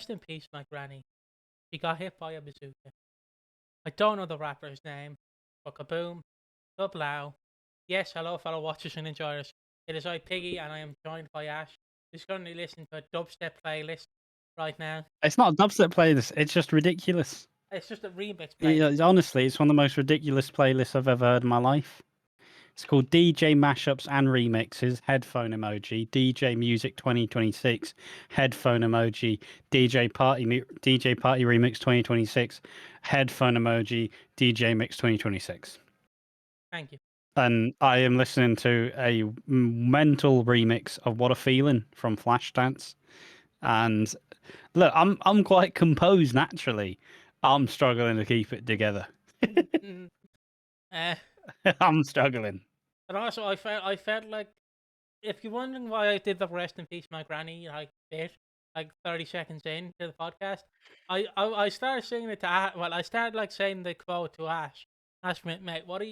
rest in peace, my granny. She got hit by a bazooka. I don't know the rapper's name, but kaboom, kablow. Yes, hello, fellow watchers and enjoyers. It is I, Piggy, and I am joined by Ash, who's currently listening to a dubstep playlist right now. It's not a dubstep playlist. It's just ridiculous. It's just a remix playlist. Honestly, it's one of the most ridiculous playlists I've ever heard in my life. It's called DJ Mashups and Remixes, headphone emoji, DJ Music 2026, headphone emoji, DJ Party Remix 2026, headphone emoji, DJ Mix 2026. Thank you. And I am listening to a mental remix of What a Feeling from Flashdance. And look, I'm quite composed naturally. I'm struggling to keep it together. I'm struggling. And also, I felt like, if you're wondering why I did the rest in peace, my granny, like 30 seconds into the podcast, I started singing it to Ash. Well, I started like saying the quote to Ash. Ash, mate, what?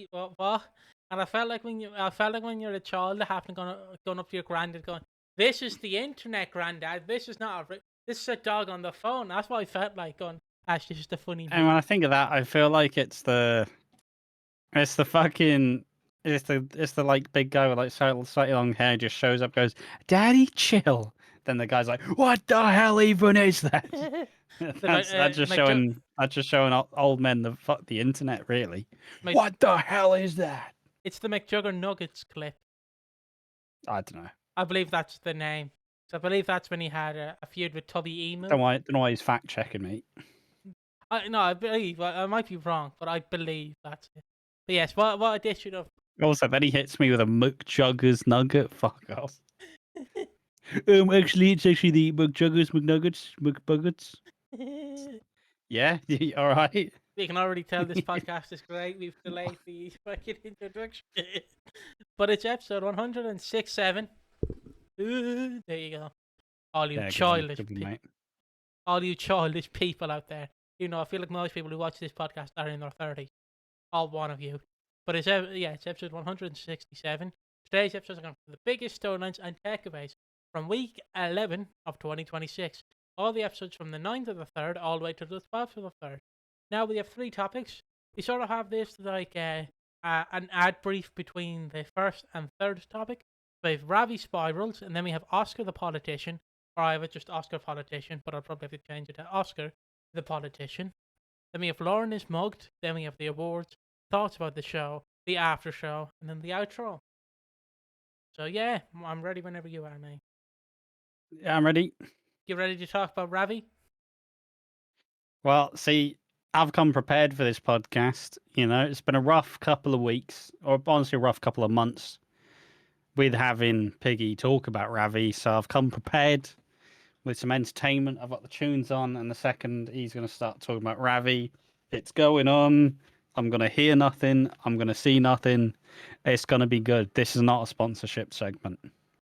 And I felt like when you're a child, having gone up to your granddad, going, "This is the internet, granddad. This is not this is a dog on the phone." That's what I felt like going, Ash, this is the funny. And when I think of that, I feel like it's the like big guy with like slightly long hair just shows up, goes, "Daddy, chill." Then the guy's like, "What the hell even is that?" that's just showing old men the internet, really. What the hell is that? It's the McJugger Nuggets clip. I don't know. I believe that's the name. So I believe that's when he had a feud with Tubby Emu. Don't know why he's fact checking me. I believe. I might be wrong, but I believe that's it. But yes, what edition of... Also, then he hits me with a McJuggers nugget. Fuck off. Actually, it's actually the McJuggers McNuggets. Yeah, all right. You can already tell this podcast is great. We've delayed the fucking introduction. But it's episode 106.7. There you go. All you childish people out there. You know, I feel like most people who watch this podcast are in their 30s. All one of you. But it's episode 167. Today's episode is going to be the biggest storylines and takeaways from week 11 of 2026. All the episodes from the 9th of the 3rd all the way to the 12th of the 3rd. Now we have 3 topics. We sort of have this like an ad brief between the first and third topic. We have Ravi Spirals, and then we have Oscar the Politician. Or I have it just Oscar Politician, but I'll probably have to change it to Oscar the Politician. Then we have Lauren is Mugged. Then we have the awards, thoughts about the show, the after show, and then the outro. So yeah, I'm ready whenever you are, mate. Yeah, I'm ready. You ready to talk about Ravi? Well, see, I've come prepared for this podcast. You know, it's been a rough couple of weeks, or honestly, a rough couple of months with having Piggy talk about Ravi. So I've come prepared with some entertainment. I've got the tunes on, and the second he's going to start talking about Ravi, it's going on. I'm going to hear nothing. I'm going to see nothing. It's going to be good. This is not a sponsorship segment.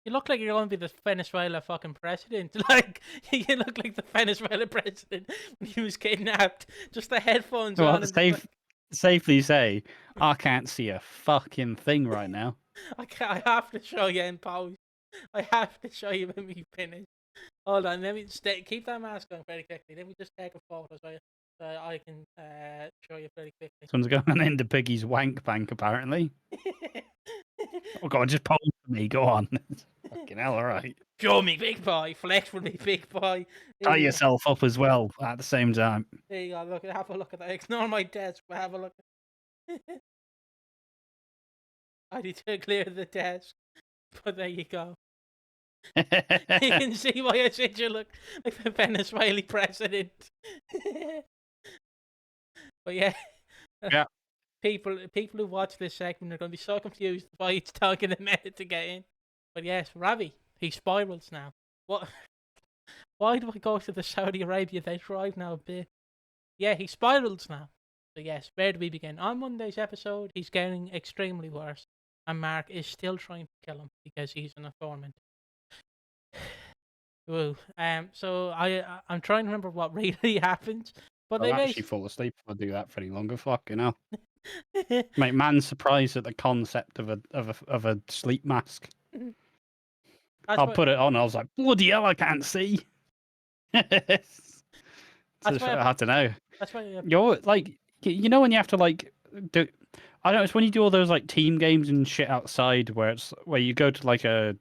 You look like you're going to be the Venezuela fucking president. Like, you look like the Venezuela president when he was kidnapped. Just the headphones on. Safely say, I can't see a fucking thing right now. I have to show you in post. I have to show you when we finish. Hold on, let me keep that mask on very quickly. Let me just take a photo so I can show you very quickly. Someone's going into Piggy's wank bank, apparently. Oh, God, just pose for me. Go on. Fucking hell, all right. Show me, big boy. Flex with me, big boy. Tie yourself up as well at the same time. There you go. Look, have a look at that. Ignore my desk, but have a look. I need to clear the desk. But there you go. You can see why I said you look like the Venezuelan president. But yeah. People who watch this segment are going to be so confused why it's taking a minute to get in. But yes, Ravi, he spirals now. What? Why do I go to the Saudi Arabia they drive now a bit? Yeah, he spirals now. So yes, where do we begin? On Monday's episode, he's getting extremely worse. And Mark is still trying to kill him because he's an informant. Woo. So I'm trying to remember what really happens. But I'll actually fall asleep if I do that for any longer. Fucking hell. Mate, man's surprised at the concept of a sleep mask. I'll put it on. I was like, bloody hell, I can't see. That's why I don't know. that's why You're like, you know, when you have to like do. I don't know. It's when you do all those like team games and shit outside, where you go to like a.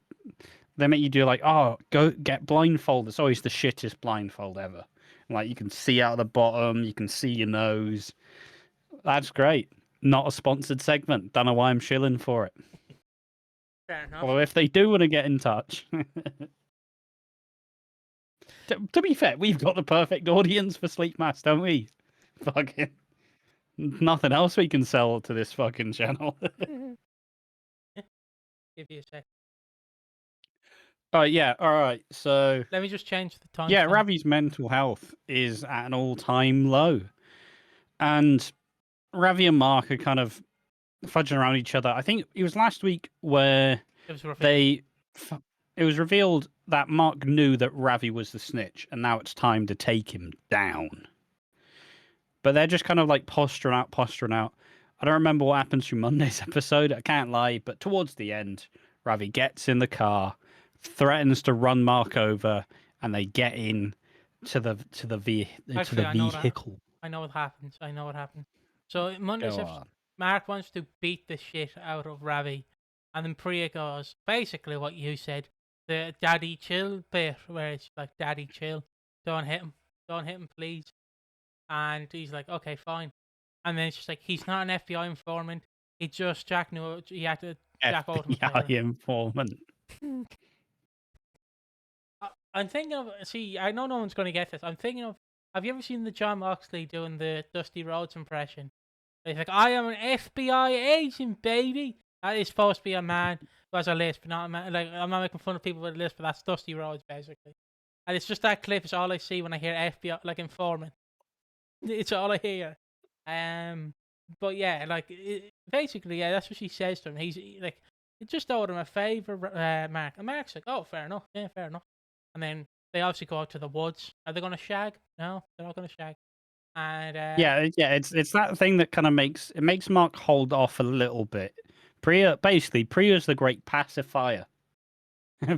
They make you do like, oh, go get blindfold. It's always the shittest blindfold ever. Like you can see out of the bottom, you can see your nose. That's great. Not a sponsored segment. Don't know why I'm shilling for it. fair enough. Well, if they do want to get in touch. To be fair, we've got the perfect audience for Sleep Mask, don't we? Fucking nothing else we can sell to this fucking channel. Give you a sec. Oh yeah, all right. So Let me just change the time. yeah, Ravi's mental health is at an all-time low, and Ravi and Mark are kind of fudging around each other. I think it was last week where It was it was revealed that Mark knew that Ravi was the snitch, and now it's time to take him down. But they're just kind of like posturing out. I don't remember what happens through Monday's episode. I can't lie, but towards the end, Ravi gets in the car, threatens to run Mark over, and they get in to the vehicle. I know what happens. So Monday's Go episode, on. Mark wants to beat the shit out of Ravi, and then Priya goes basically what you said, the daddy chill bit, where it's like, daddy chill, don't hit him, please. And he's like, okay, fine. And then it's just like, he's not an FBI informant. He just Jack knew he had to Jack out him. FBI informant. I'm thinking of, see, I know no one's going to get this. I'm thinking of, have you ever seen the John Moxley doing the Dusty Rhodes impression? He's like, I am an FBI agent, baby. That is supposed to be a man who has a lisp, not a man. Like, I'm not making fun of people with a lisp, but that's Dusty Rhodes, basically. And it's just that clip is all I see when I hear FBI, like, informant. It's all I hear. But yeah, like, basically, yeah, that's what she says to him. He's like, just owed him a favor, Mark. And Mark's like, oh, fair enough. Yeah, fair enough. And then they obviously go out to the woods. Are they going to shag? No, they're not going to shag. And yeah, it's that thing that kind of makes Mark hold off a little bit. Priya's the great pacifier.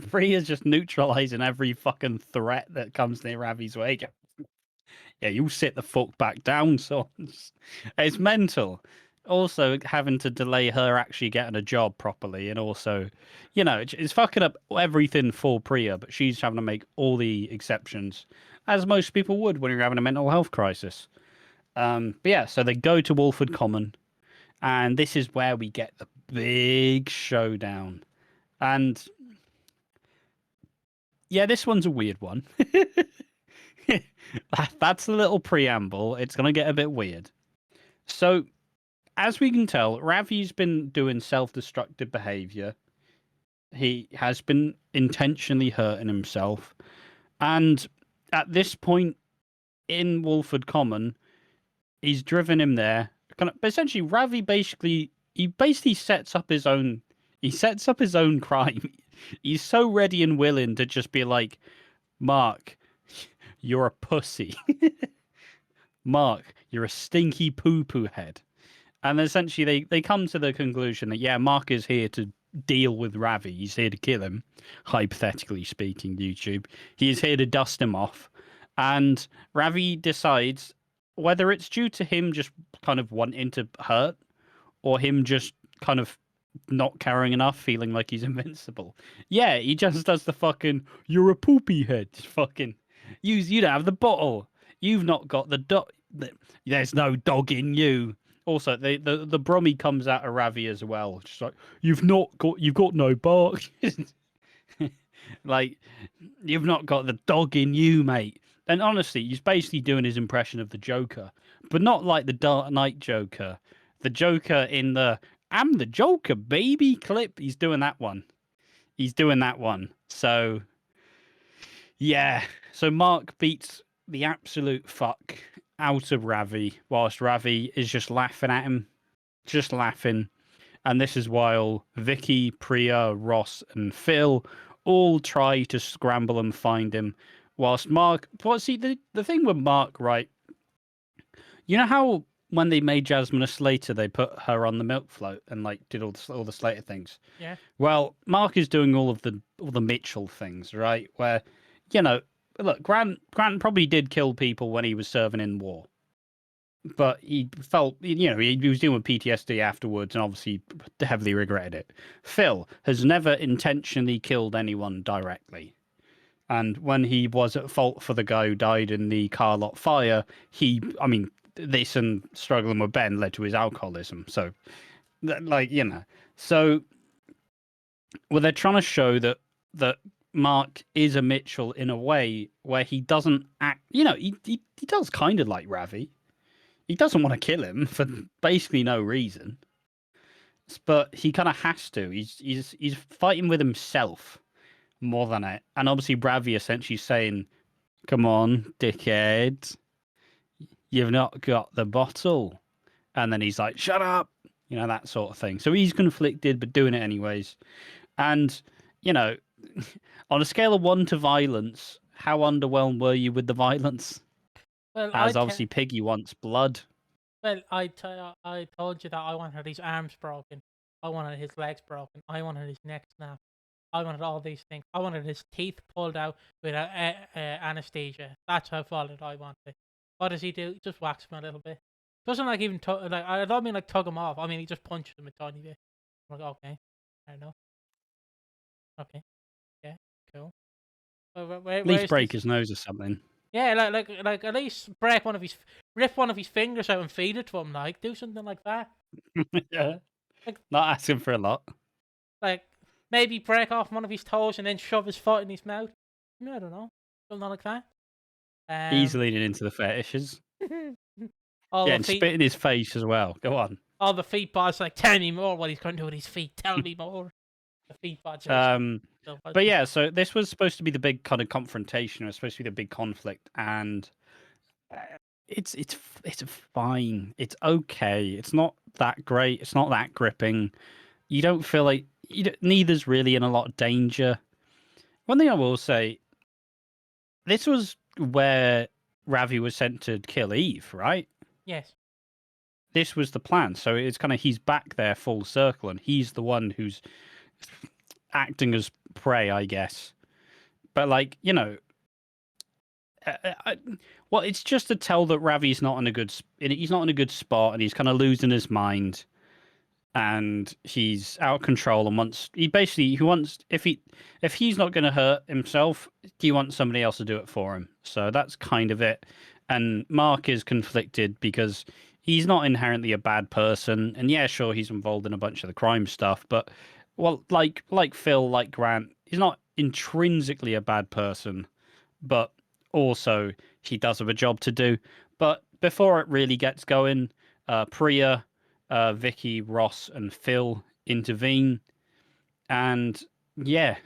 Priya's just neutralizing every fucking threat that comes near Ravi's way. Yeah, you sit the fuck back down, sons. It's mental. Also, having to delay her actually getting a job properly, and also, you know, it's fucking up everything for Priya, but she's having to make all the exceptions, as most people would when you're having a mental health crisis. But yeah, so they go to Walford Common, and this is where we get the big showdown. And yeah, this one's a weird one. That's a little preamble. It's going to get a bit weird. So, as we can tell, Ravi's been doing self-destructive behavior. He has been intentionally hurting himself. And at this point in Walford Common, he's driven him there. But essentially, Ravi basically sets up his own crime. He's so ready and willing to just be like, Mark, you're a pussy. Mark, you're a stinky poo-poo head. And essentially they come to the conclusion that, yeah, Mark is here to deal with Ravi. He's here to kill him, hypothetically speaking, YouTube. He is here to dust him off. And Ravi decides whether it's due to him just kind of wanting to hurt or him just kind of not caring enough, feeling like he's invincible. Yeah, he just does the fucking, you're a poopy head, fucking... You don't have the bottle. You've not got the dog. There's no dog in you. Also, the Brummy comes out of Ravi as well. Just like, you've got no bark. Like, you've not got the dog in you, mate. And honestly, he's basically doing his impression of the Joker, but not like the Dark Knight Joker. The Joker in the "I'm the Joker, baby" clip. He's doing that one. So, yeah. So Mark beats the absolute fuck out of Ravi, whilst Ravi is just laughing at him. Just laughing. And this is while Vicky, Priya, Ross, and Phil all try to scramble and find him. Whilst Mark... Well, see, the thing with Mark, right? You know how when they made Jasmine a Slater, they put her on the milk float and like did all the Slater things? Yeah. Well, Mark is doing all the Mitchell things, right? Where, you know, look, Grant probably did kill people when he was serving in war, but he felt, he was dealing with PTSD afterwards, and obviously heavily regretted it. Phil has never intentionally killed anyone directly. And when he was at fault for the guy who died in the car lot fire, this and struggling with Ben led to his alcoholism. So, so they're trying to show that Mark is a Mitchell in a way where he doesn't act. He does kind of like Ravi. He doesn't want to kill him for basically no reason, but he kind of has to. He's fighting with himself more than it. And obviously, Ravi essentially saying, "Come on, dickhead, you've not got the bottle." And then he's like, "Shut up," that sort of thing. So he's conflicted, but doing it anyways. And on a scale of 1 to violence, how underwhelmed were you with the violence? Well, As obviously Piggy wants blood. Well, I told you that I wanted his arms broken. I wanted his legs broken. I wanted his neck snapped. I wanted all these things. I wanted his teeth pulled out without anesthesia. That's how violent I wanted. What does he do? He just whacks him a little bit. Doesn't even I don't mean tug him off. I mean he just punches him a tiny bit. I'm like, okay, I know. Okay, yeah, cool. At least break his nose or something. Yeah, like at least rip one of his fingers out and feed it to him. Like, do something like that. Yeah, not asking for a lot. Like, maybe break off one of his toes and then shove his foot in his mouth. I don't know, something like that. He's leaning into the fetishes. And spit in his face as well. Go on. All the feet bots like, tell me more what he's going to do with his feet. Tell me more. The feet bots. But yeah, so this was supposed to be the big kind of confrontation. It was supposed to be the big conflict, and it's fine. It's okay. It's not that great. It's not that gripping. You don't feel like neither's really in a lot of danger. One thing I will say, this was where Ravi was sent to kill Eve, right? Yes. This was the plan. So it's kind of he's back there full circle, and he's the one who's acting as prey, I guess. But it's just to tell that Ravi's not in a good spot, and he's kind of losing his mind, and he's out of control, and wants if he's not going to hurt himself, he wants somebody else to do it for him. So that's kind of it. And Mark is conflicted because he's not inherently a bad person, and yeah, sure, he's involved in a bunch of the crime stuff, but like Phil, like Grant, he's not intrinsically a bad person, but also he does have a job to do. But before it really gets going, Priya, Vicky, Ross, and Phil intervene, and yeah,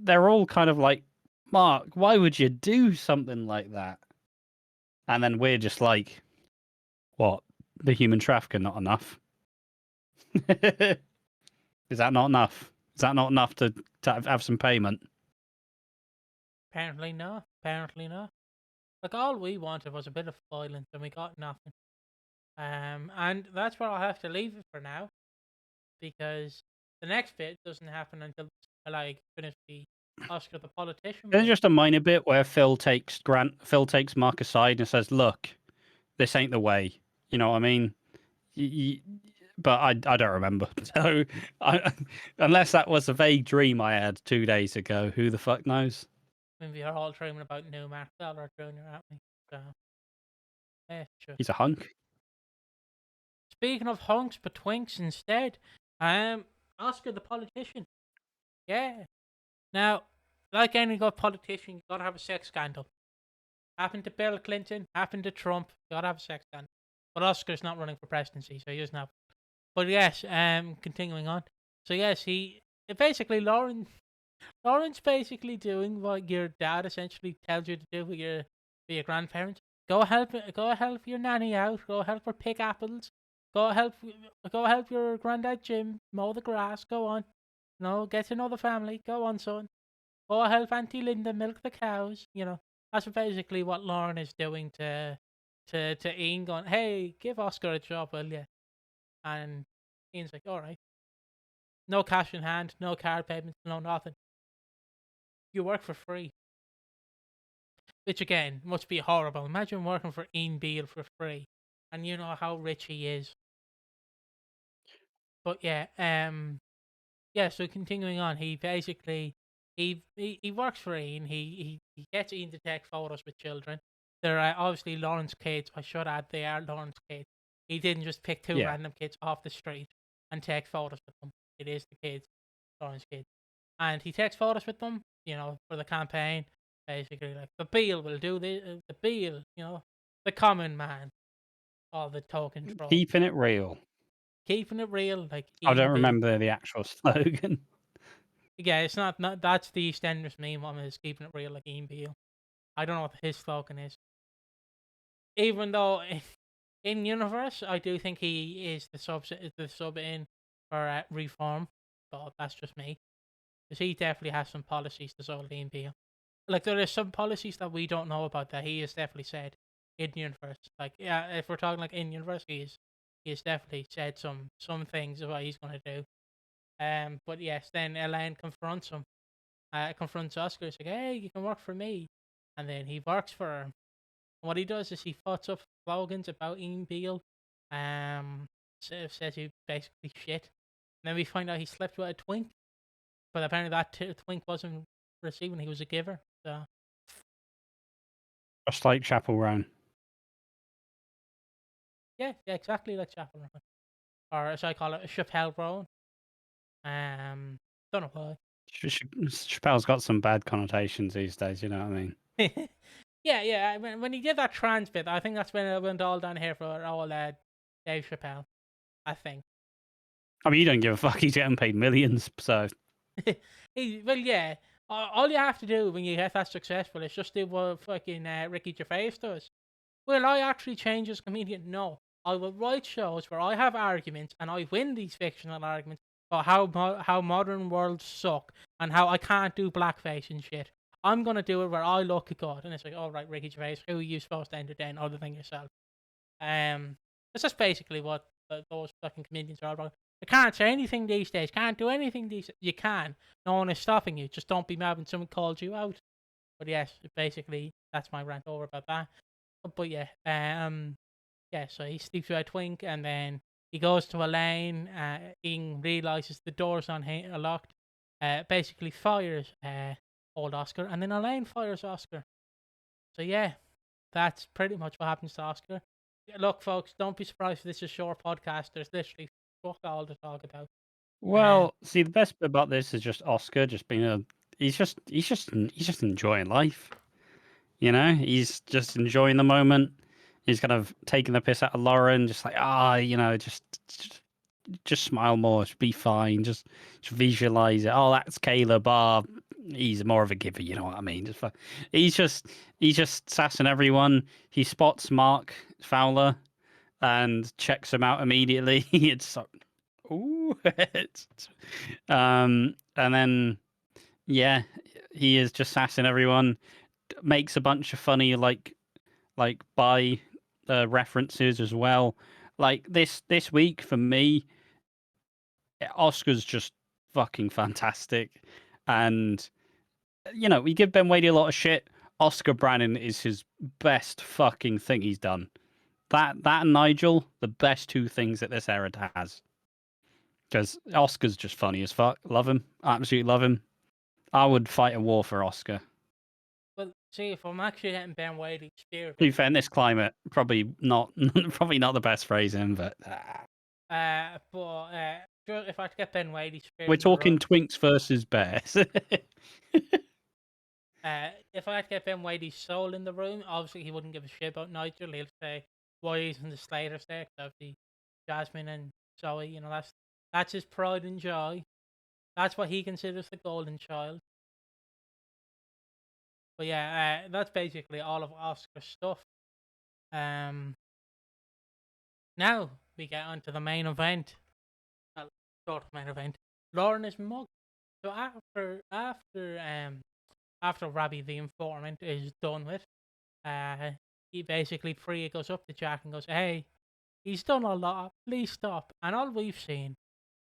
they're all kind of like, "Mark, why would you do something like that?" And then we're just like, "What? The human trafficker not enough?" Is that not enough? Is that not enough to have some payment? Apparently not. Apparently not. Like, all we wanted was a bit of violence, and we got nothing. And that's where I'll have to leave it for now, because the next bit doesn't happen until I finish the Oscar the Politician. There's just a minor bit where Phil takes Mark aside and says, "Look, this ain't the way." You know what I mean? But I don't remember. So unless that was a vague dream I had 2 days ago, who the fuck knows? I mean, we are all dreaming about new Mark Fowler Jr., aren't we? So, yeah, sure. He's a hunk. Speaking of hunks but twinks instead, Oscar the Politician. Yeah. Now, like any good politician, you gotta have a sex scandal. Happened to Bill Clinton, happened to Trump, you gotta have a sex scandal. But Oscar's not running for presidency, so he doesn't have. But yes, continuing on. So yes, Lauren's basically doing what your dad essentially tells you to do with your grandparents. Go help your nanny out. Go help her pick apples. Go help your granddad Jim mow the grass. Go on, get to know the family. Go on, son. Go help Auntie Linda milk the cows. That's basically what Lauren is doing to Ian, going, "Hey, give Oscar a job, will you?" And Ian's like, "All right." No cash in hand, no card payments, no nothing. You work for free. which again must be horrible. Imagine working for Ian Beale for free, and you know how rich he is. But yeah, yeah. So continuing on, he basically he works for Ian. He gets Ian to take photos with children. They're obviously Lauren's kids. I should add they are Lauren's kids. He didn't just pick two Yeah. random kids off the street and take photos with them. It is the kids, Lauren's kids, and he takes photos with them. You know, for the campaign. Basically, like the Beale will do the Beale. You know, the common man, all the token troll, Keeping it real. keeping it real, like I Ian don't Beale. remember the actual slogan. Yeah, it's not that's the EastEnders meme one is keeping it real like Ian Beale. I don't know what his slogan is. Even though in universe, I do think he is the sub in for reform, but that's just me. Because he definitely has some policies to solve Ian Beale. Like there are some policies that we don't know about that he has definitely said in universe. Like yeah, if we're talking like in universe, he has definitely said some things of what he's gonna do. But yes, then Elaine confronts him. Confronts Oscar. He's like, "Hey, you can work for me," and then he works for her. And what he does is he puts up slogans about Ian Beale. Says he basically shit. And then we find out he slept with a twink, but apparently that twink wasn't receiving. He was a giver. So Just like Chapel Roan. yeah, exactly like Chapel Roan, or as I call it, Chappelle Roan. Don't know why. Chappelle's got some bad connotations these days, you know what I mean? Yeah. When he did that trans bit, I think that's when it went all down here for all Dave Chappelle. I think. I mean, you don't give a fuck. He's getting paid millions, so. Well, yeah. All you have to do when you get that successful is just do what fucking Ricky Gervais does. Will I actually change as a comedian? No. I will write shows where I have arguments and I win these fictional arguments about how modern worlds suck and how I can't do blackface and shit. I'm gonna do it where I look good, and it's like, all right, Ricky Gervais, who are you supposed to entertain other than yourself? It's just basically what those fucking comedians are all about. You can't say anything these days. Can't do anything these days. You can. No one is stopping you. Just don't be mad when someone calls you out. But yes, basically that's my rant over about that. But yeah, yeah. So he sleeps with a twink, and then he goes to Elaine. Ian realizes the doors on him are locked. Basically fires old Oscar, and then Elaine fires Oscar. So yeah, that's pretty much what happens to Oscar. Yeah, look, folks, don't be surprised if this is a short podcast. There's literally fuck all to talk about. Well, see, the best bit about this is just Oscar just being a. He's just enjoying life. You know, he's just enjoying the moment. He's kind of taking the piss out of Lauren, just like you know, just smile more, just be fine, just visualize it. Oh, that's Caleb. He's more of a giver, you know what I mean? He's just sassing everyone. He spots Mark Fowler and checks him out immediately. It's like, ooh, and then yeah, he is just sassing everyone. Makes a bunch of funny like by references as well. Like this week for me, Oscar's just fucking fantastic, and you know we give Ben Wadey a lot of shit. Oscar Brannon is his best fucking thing he's done. That and Nigel, the best two things that this era has. Because Oscar's just funny as fuck. Love him, absolutely love him. I would fight a war for Oscar. Well, see, if I'm actually getting Ben Wadey's spirit, To be fair, in this climate, probably not the best phrasing, but if I get Ben Wadey's spirit, we're talking twinks versus bears. if I had to get Ben Wadey's soul in the room, obviously he wouldn't give a shit about Nigel. He'll say, "Why isn't the Slaters there?" Because obviously Jasmine and Zoe, you know, that's his pride and joy. That's what he considers the golden child. But yeah, that's basically all of Oscar's stuff. Now we get onto the main event. Well, sort of main event. Lauren is mugged. So after Ravi the informant is done with, he basically Priya goes up to Jack and goes, "Hey, he's done a lot. Please stop." And all we've seen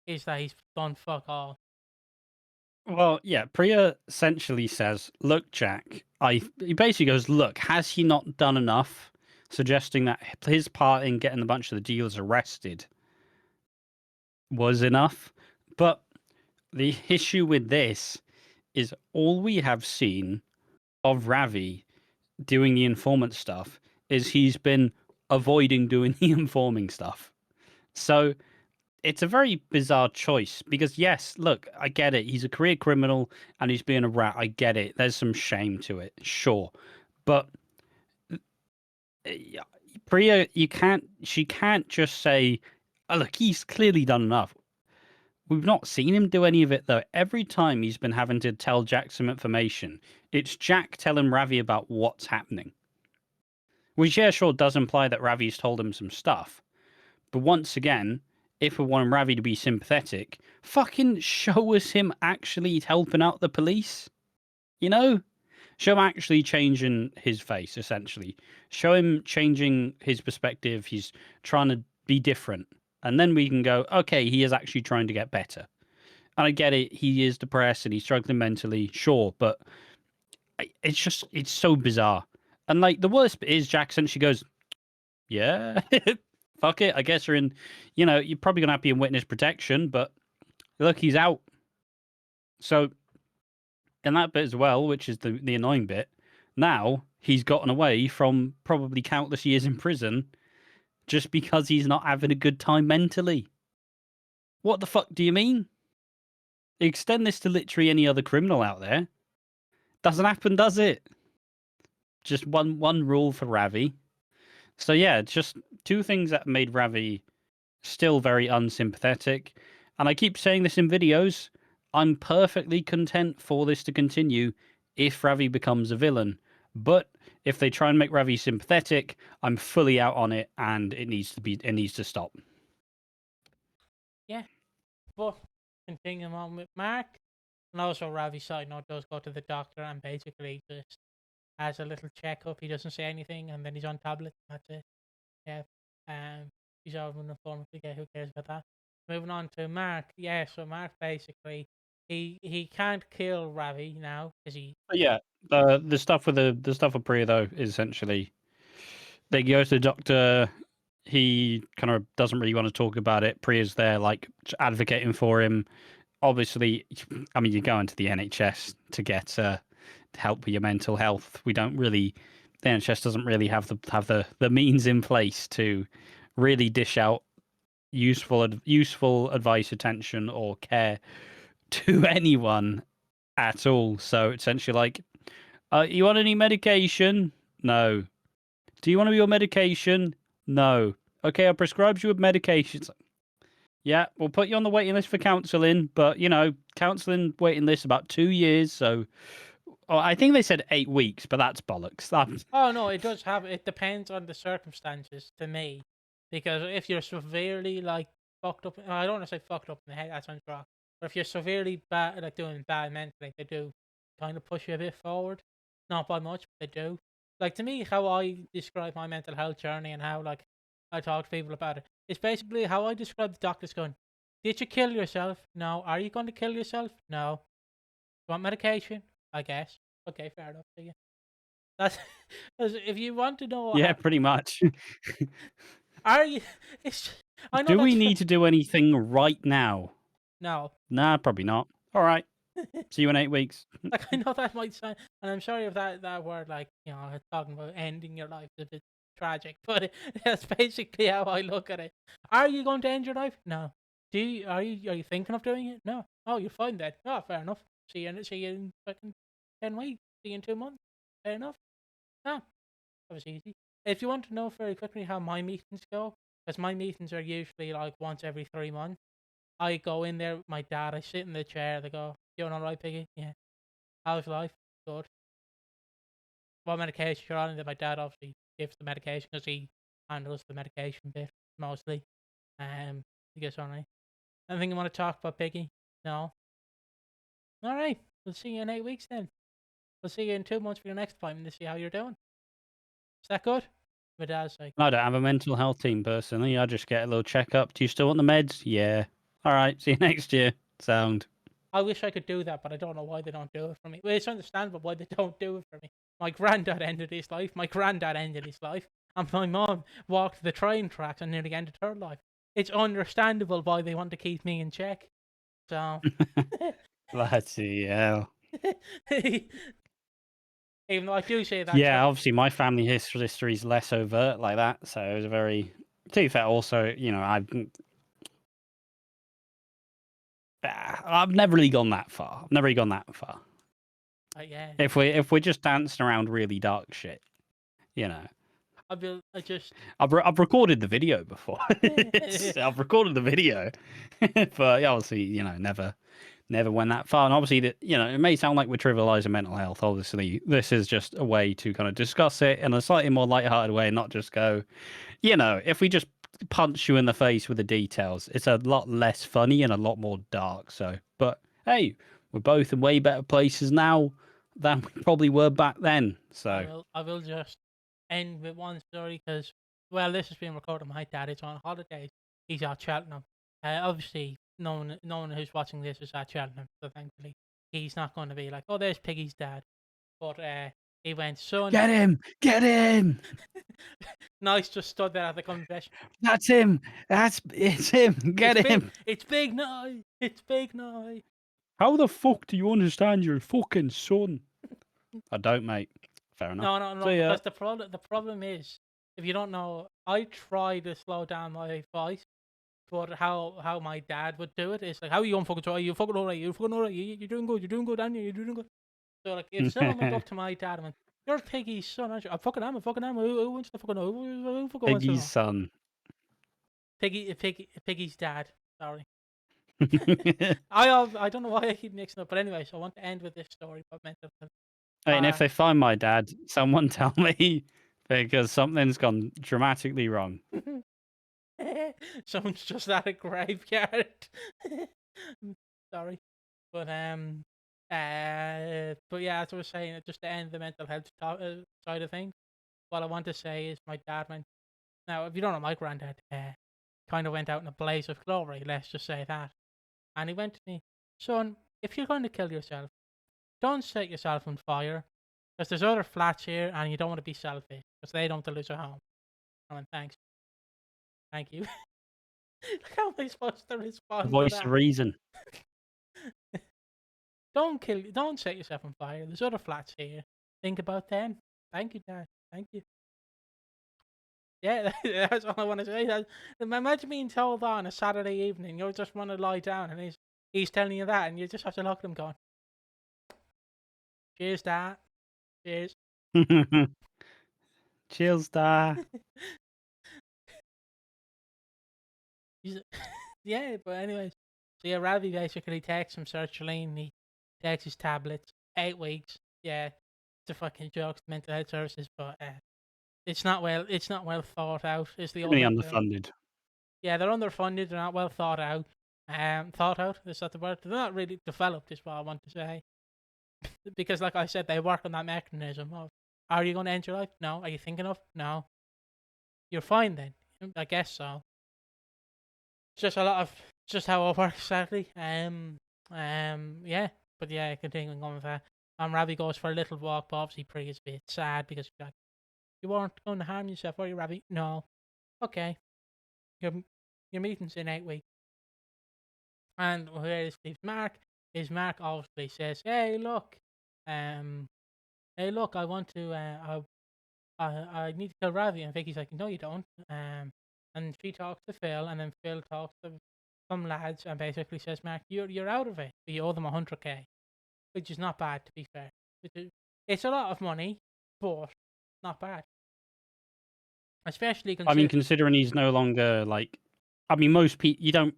is that he's done fuck all. Well, yeah, Priya essentially says, "Look, Jack, he basically goes, look, has he not done enough? Suggesting that his part in getting a bunch of the dealers arrested was enough. But the issue with this is all we have seen of Ravi doing the informant stuff is he's been avoiding doing the informing stuff. So it's a very bizarre choice because, yes, look, I get it. He's a career criminal and he's being a rat. I get it. There's some shame to it, sure. But Priya, she can't just say, oh, look, he's clearly done enough. We've not seen him do any of it, though. Every time he's been having to tell Jack some information, it's Jack telling Ravi about what's happening. Which, yeah, sure, does imply that Ravi's told him some stuff. But once again, if we want Ravi to be sympathetic, fucking show us him actually helping out the police. You know? Show him actually changing his face, essentially. Show him changing his perspective. He's trying to be different. And then we can go, okay, he is actually trying to get better. And I get it. He is depressed and he's struggling mentally, sure. But it's so bizarre. And like the worst bit is Jack essentially goes, yeah, fuck it. I guess you're in, you're probably going to have to be in witness protection, but look, he's out. So, and that bit as well, which is the annoying bit, now he's gotten away from probably countless years in prison just because he's not having a good time mentally. What the fuck do you mean? Extend this to literally any other criminal out there. Doesn't happen, does it? Just one rule for Ravi. So yeah, just two things that made Ravi still very unsympathetic. And I keep saying this in videos, I'm perfectly content for this to continue if Ravi becomes a villain. But if they try and make Ravi sympathetic, I'm fully out on it and it needs to stop. Yeah. But continuing on with Mark, and also Ravi's side note does go to the doctor and basically just has a little checkup. He doesn't say anything and then he's on tablets. That's it. Yeah. He's over an informant. Yeah, who cares about that? Moving on to Mark. Yeah, so Mark basically he can't kill Ravi now because he. But yeah, the stuff with Priya though is essentially they go to the doctor. He kind of doesn't really want to talk about it. Priya's there, like advocating for him. Obviously, I mean, you go into the NHS to get help with your mental health. We don't really, the NHS doesn't really have the means in place to really dish out useful advice, attention, or care to anyone at all. So essentially, like, you want any medication? No. Do you want to be on medication? No. Okay, I'll prescribe you with medications. Yeah, we'll put you on the waiting list for counselling, but counselling waiting list about 2 years. So, I think they said 8 weeks, but that's bollocks. Oh no, it does have. It depends on the circumstances to me, because if you're severely like fucked up, I don't want to say fucked up in the head. That sounds wrong. But if you're severely bad, like doing bad mentally, they do kind of push you a bit forward. Not by much, but they do. Like to me, how I describe my mental health journey and how like I talk to people about it. It's basically how I describe the doctors going, did you kill yourself? No. Are you going to kill yourself? No. You want medication? I guess. Okay, fair enough. See you. That's if you want to know. Yeah, pretty much. Are you? It's, I know. Do we need to do anything right now? No. Nah, probably not. All right. See you in 8 weeks. Like I know that might sound, and I'm sorry if that word, like talking about ending your life is a bit tragic, but that's basically how I look at it. Are you going to end your life? No. Are you thinking of doing it? No. Oh, you're fine then. Oh, fair enough. See you in fucking 10 weeks. See you in 2 months. Fair enough. Ah, that was easy. If you want to know very quickly how my meetings go, because my meetings are usually like once every 3 months, I go in there with my dad, I sit in the chair, they go, "Doing all right, Piggy? Yeah. How's life? Good. What medication you're on?" And then my dad obviously gives the medication because he handles the medication bit mostly. He gets on right. Anything you want to talk about, Piggy? No? Alright, we'll see you in 8 weeks then. We'll see you in 2 months for your next appointment to see how you're doing. Is that good? My dad's like, I don't have a mental health team personally. I just get a little checkup. Do you still want the meds? Yeah. All right. See you next year. Sound. I wish I could do that, but I don't know why they don't do it for me. Well, it's understandable why they don't do it for me. My granddad ended his life. My granddad ended his life. And my mom walked the train tracks and nearly ended her life. It's understandable why they want to keep me in check. So, Bloody hell. even though I do say that. Yeah, obviously my family history is less overt like that, so it was a very. To be fair, also, I've never really gone that far. I've never really gone that far. Yeah. If we're just dancing around really dark shit, I've recorded the video before. I've recorded the video, but obviously, never went that far. And obviously, it may sound like we're trivializing mental health. Obviously, this is just a way to kind of discuss it in a slightly more lighthearted way, and not just go, if we just punch you in the face with the details, it's a lot less funny and a lot more dark. So, but hey, we're both in way better places now than we probably were back then. So I will just end with one story because, well, this has been recorded. My dad is on holidays. He's at Cheltenham. Obviously, no one who's watching this is at Cheltenham, so thankfully he's not going to be like, oh, there's Piggy's dad. But he went, son, get him. Nice, just stood there at the confession. That's him. It's him. Get him. It's big now. It's big now. How the fuck do you understand your fucking son? I don't, mate. Fair enough. No. So, yeah. Because the problem is, if you don't know, I try to slow down my voice, but how my dad would do it is like, how are you on fucking try? You fucking alright? You fucking alright? You're doing good. You're doing good, Daniel. You're doing good. So like, if someone went up to my dad and went, "You're Piggy's son, aren't you?" I fucking am. Who wants to fucking know? Who fucking wants to know? Piggy's son. Piggy's dad. Sorry. I don't know why I keep mixing up, but anyway, so I want to end with this story about mental health. And if they find my dad, someone tell me, because something's gone dramatically wrong. Someone's just at a graveyard. Sorry, but yeah, as I was saying, just to end the mental health side of things, what I want to say is my dad went. Now, if you don't know, my granddad kind of went out in a blaze of glory. Let's just say that. And he went to me, son, if you're going to kill yourself, don't set yourself on fire, because there's other flats here and you don't want to be selfish, because they don't lose a home. I went, thanks. Thank you. How am I supposed to respond Voice to that? of reason. Don't set yourself on fire. There's other flats here. Think about them. Thank you, Dad. Thank you. Yeah, that's all I want to say. Imagine being told that on a Saturday evening. You just want to lie down and he's telling you that, and you just have to look at him going, cheers, Dad. Cheers. Cheers, Dad. Yeah, but anyways. So yeah, Ravi basically takes some sertraline. He takes his tablets. 8 weeks. Yeah, it's a fucking joke to mental health services, but it's not well thought out. Is the Really underfunded. Yeah, they're underfunded. They're not well thought out. Thought out, is that the word? They're not really developed, is what I want to say. Because, like I said, they work on that mechanism of, are you going to end your life? No. Are you thinking of? No. You're fine then. I guess so. It's just how it works, sadly. Yeah. But yeah, continuing on with that. Ravi goes for a little walk, but obviously Pri is a bit sad because he's like, you weren't going to harm yourself, are you, Ravi? No. Okay. Your meeting's in 8 weeks. And where is Mark? Mark obviously says, hey, look, I want to, I need to kill Ravi. And Vicky's like, no, you don't. And she talks to Phil, and then Phil talks to some lads and basically says, Mark, you're out of it. But you owe them 100k, which is not bad, to be fair. It's a lot of money, but not bad. Especially considering he's no longer most people, you don't.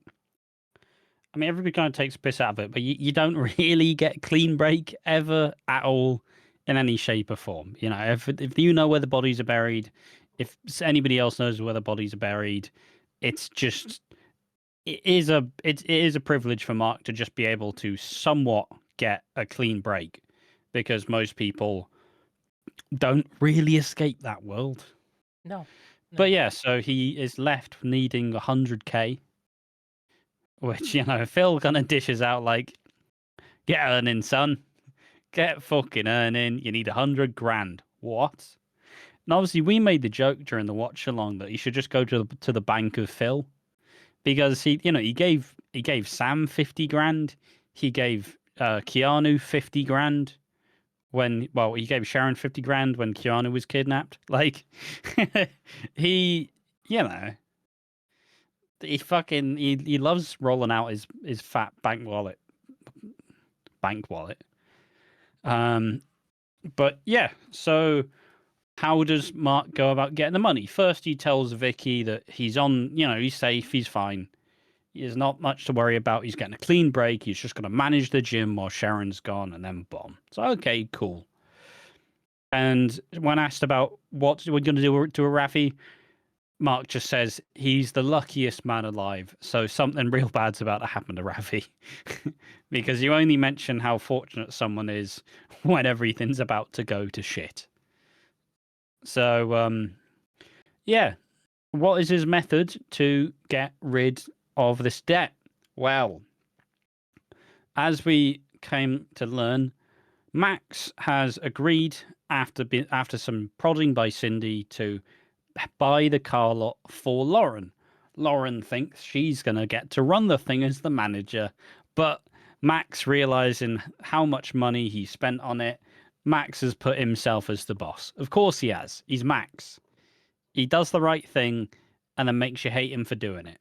Everybody kind of takes a piss out of it, but you don't really get clean break ever at all in any shape or form. If you know where the bodies are buried, if anybody else knows where the bodies are buried, it's just it is a privilege for Mark to just be able to somewhat get a clean break, because most people don't really escape that world. No. But yeah, so he is left needing 100k. Which, Phil kind of dishes out like, get earning, son. Get fucking earning. You need 100 grand. What? And obviously, we made the joke during the watch along that he should just go to the bank of Phil, because he gave Sam 50 grand. He gave Keanu 50 grand he gave Sharon 50 grand when Keanu was kidnapped. Like, he, you know, he loves rolling out his fat bank wallet. But yeah, so how does Mark go about getting the money? First, he tells Vicky that he's he's safe, he's fine. There's not much to worry about. He's getting a clean break. He's just going to manage the gym while Sharon's gone, and then bomb. So, okay, cool. And when asked about what we're going to do to Ravi, Mark just says he's the luckiest man alive. So something real bad's about to happen to Ravi. Because you only mention how fortunate someone is when everything's about to go to shit. So, yeah. What is his method to get rid of this debt? Well, as we came to learn, Max has agreed after some prodding by Cindy to buy the car lot for Lauren. Lauren thinks she's going to get to run the thing as the manager, but Max, realizing how much money he spent on it, Max has put himself as the boss. Of course he has. He's Max. He does the right thing and then makes you hate him for doing it.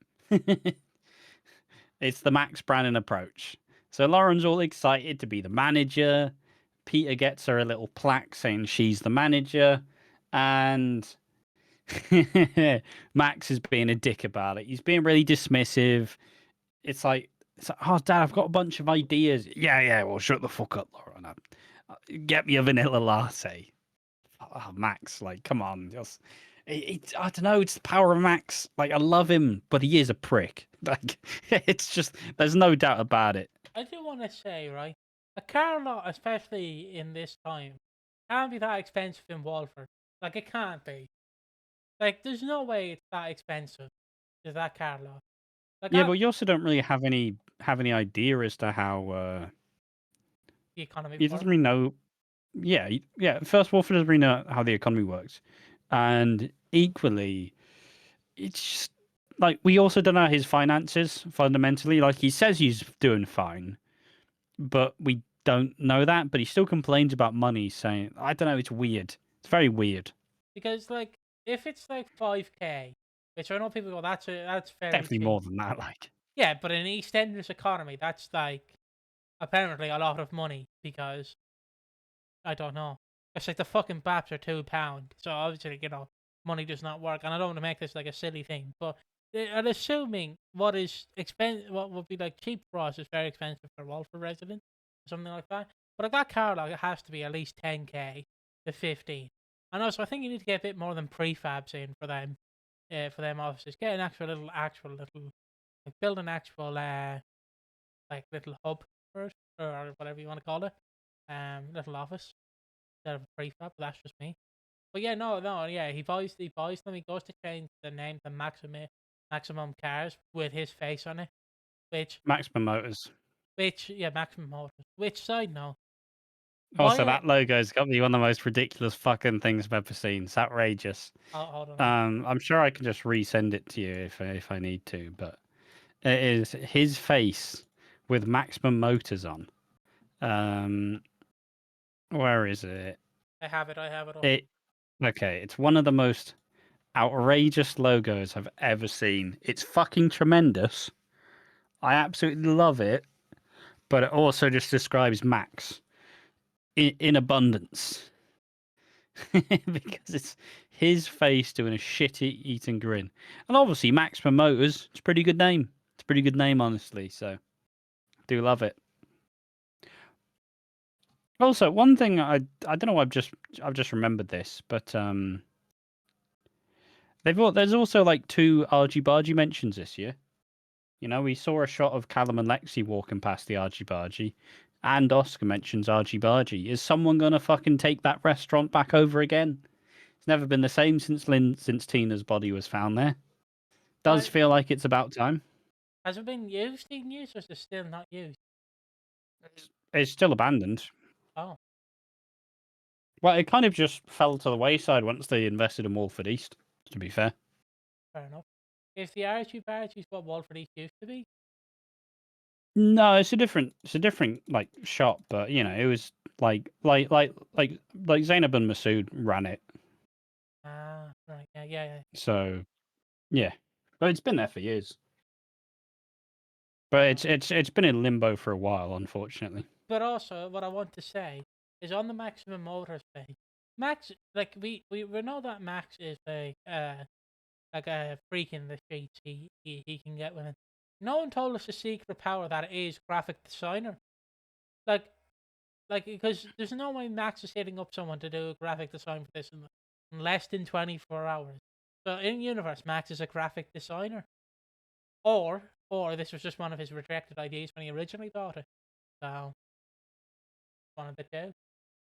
It's the Max Brannon approach. So Lauren's all excited to be the manager. Peter gets her a little plaque saying she's the manager. And Max is being a dick about it. He's being really dismissive. It's like, oh, Dad, I've got a bunch of ideas. Yeah, well, shut the fuck up, Lauren. Get me a vanilla latte. Oh, Max, like, come on. I don't know. It's the power of Max. Like, I love him, but he is a prick. Like, it's just, there's no doubt about it. I do want to say, right, a car lot, especially in this time, can't be that expensive in Walford. Like, it can't be. Like, there's no way it's that expensive. Is that car lot? Like, Yeah, but you also don't really have any idea as to how the economy he works. doesn't really know. Yeah. First, Walford doesn't really know how the economy works, and equally, it's just, like, we also don't know his finances fundamentally. Like, he says he's doing fine, but we don't know that. But he still complains about money, saying, I don't know, it's weird. It's very weird. Because, like, if it's like 5k, which I know people go, that's very Definitely cheap. more than that. Like, Yeah, but in EastEnders economy, that's like apparently a lot of money because I don't know. It's like the fucking baps are £2, so obviously money does not work. And I don't want to make this like a silly thing, but I'm assuming what would be like cheap for us is very expensive for Walford residents, or something like that. But like that car, like, it has to be at least 10k to 15. And also, I think you need to get a bit more than prefabs in for them offices. Get an actual little like, build an actual like little hub for it, or whatever you want to call it, little office instead of a prefab. But that's just me. But yeah, no, yeah, he buys them. He goes to change the name to Maximum Cars with his face on it, Maximum Motors. Maximum Motors. Which, side note, Also, that logo's got to be one of the most ridiculous fucking things I've ever seen. It's outrageous. hold on. I'm sure I can just resend it to you if I need to, but it is his face with Maximum Motors on. Where is it? I have it all. Okay, it's one of the most outrageous logos I've ever seen. It's fucking tremendous. I absolutely love it, but it also just describes Max in abundance. Because it's his face doing a shitty eating grin. And obviously, Maximum Motors, it's a pretty good name. It's a pretty good name, honestly. So, do love it. Also, one thing I don't know. I've just remembered this, but there's also like 2 Argy Bargy mentions this year. You know, we saw a shot of Callum and Lexi walking past the Argy Bargy, and Oscar mentions Argy Bargy. Is someone gonna fucking take that restaurant back over again? It's never been the same since Tina's body was found there. Does feel like it's about time. Has it been used in years, or is it still not used? It's still abandoned. Oh, Well, it kind of just fell to the wayside once they invested in Walford East, to be fair. Fair enough. Is the Archie what Walford East used to be? No, it's a different like shop, but it was like Zainab and Masood ran it. Ah, right, yeah. So yeah, but it's been there for years. But it's been in limbo for a while, unfortunately. But also, what I want to say is on the Maximum Motors page, Max, like we know that Max is like a freak in the streets. He can get women. No one told us the secret power that it is graphic designer. Like because there's no way Max is hitting up someone to do a graphic design for this in less than 24 hours. So in universe, Max is a graphic designer, or this was just one of his rejected ideas when he originally bought it. So one of the two.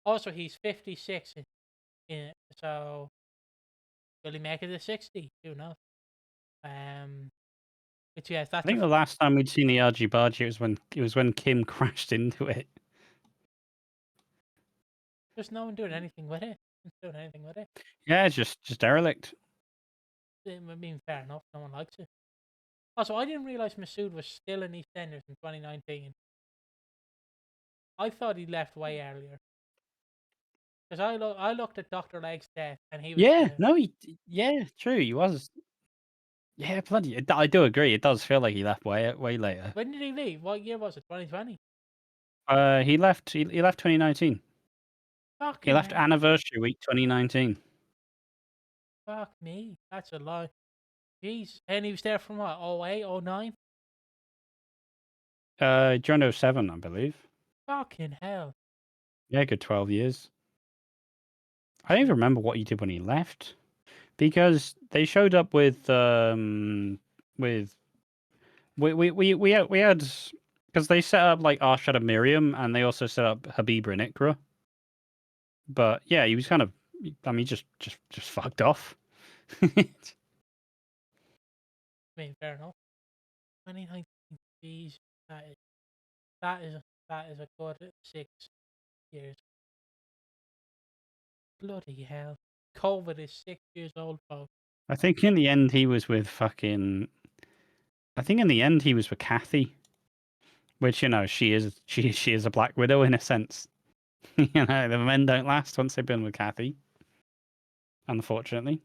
Also, he's 56 so will he make it to 60? Who knows? But yes, I that's think the last time we'd seen the Argy Bargy was when Kim crashed into it. there's no one doing anything with it. Doing anything with it. Yeah, it's just derelict. I mean, fair enough. No one likes it. Also, I didn't realize Masood was still in EastEnders in 2019. I thought he left way earlier. Because I looked at Dr. Leg's death and he was Yeah, there. no, true, he was. Yeah, bloody, I do agree. It does feel like he left way later. When did he leave? What year was it? 2020? He left. He left 2019. He Fucking left hell. anniversary week 2019. Fuck me. That's a lie. Jeez. And he was there from what? 08, 09? Joined 07, I believe. Fucking hell. Yeah, good 12 years. I don't even remember what he did when he left, because they showed up with we had because they set up like Arshad and Miriam, and they also set up Habibra and Ikra. But yeah, he was kind of, I mean, just fucked off. I mean, fair enough. 2019. Jeez. That is, that is, that is a good 6 years. Bloody hell. COVID is 6 years old, folks. I think in the end he was with fucking. I think in the end he was with Kathy, which she is a Black Widow in a sense. The men don't last once they've been with Kathy. Unfortunately,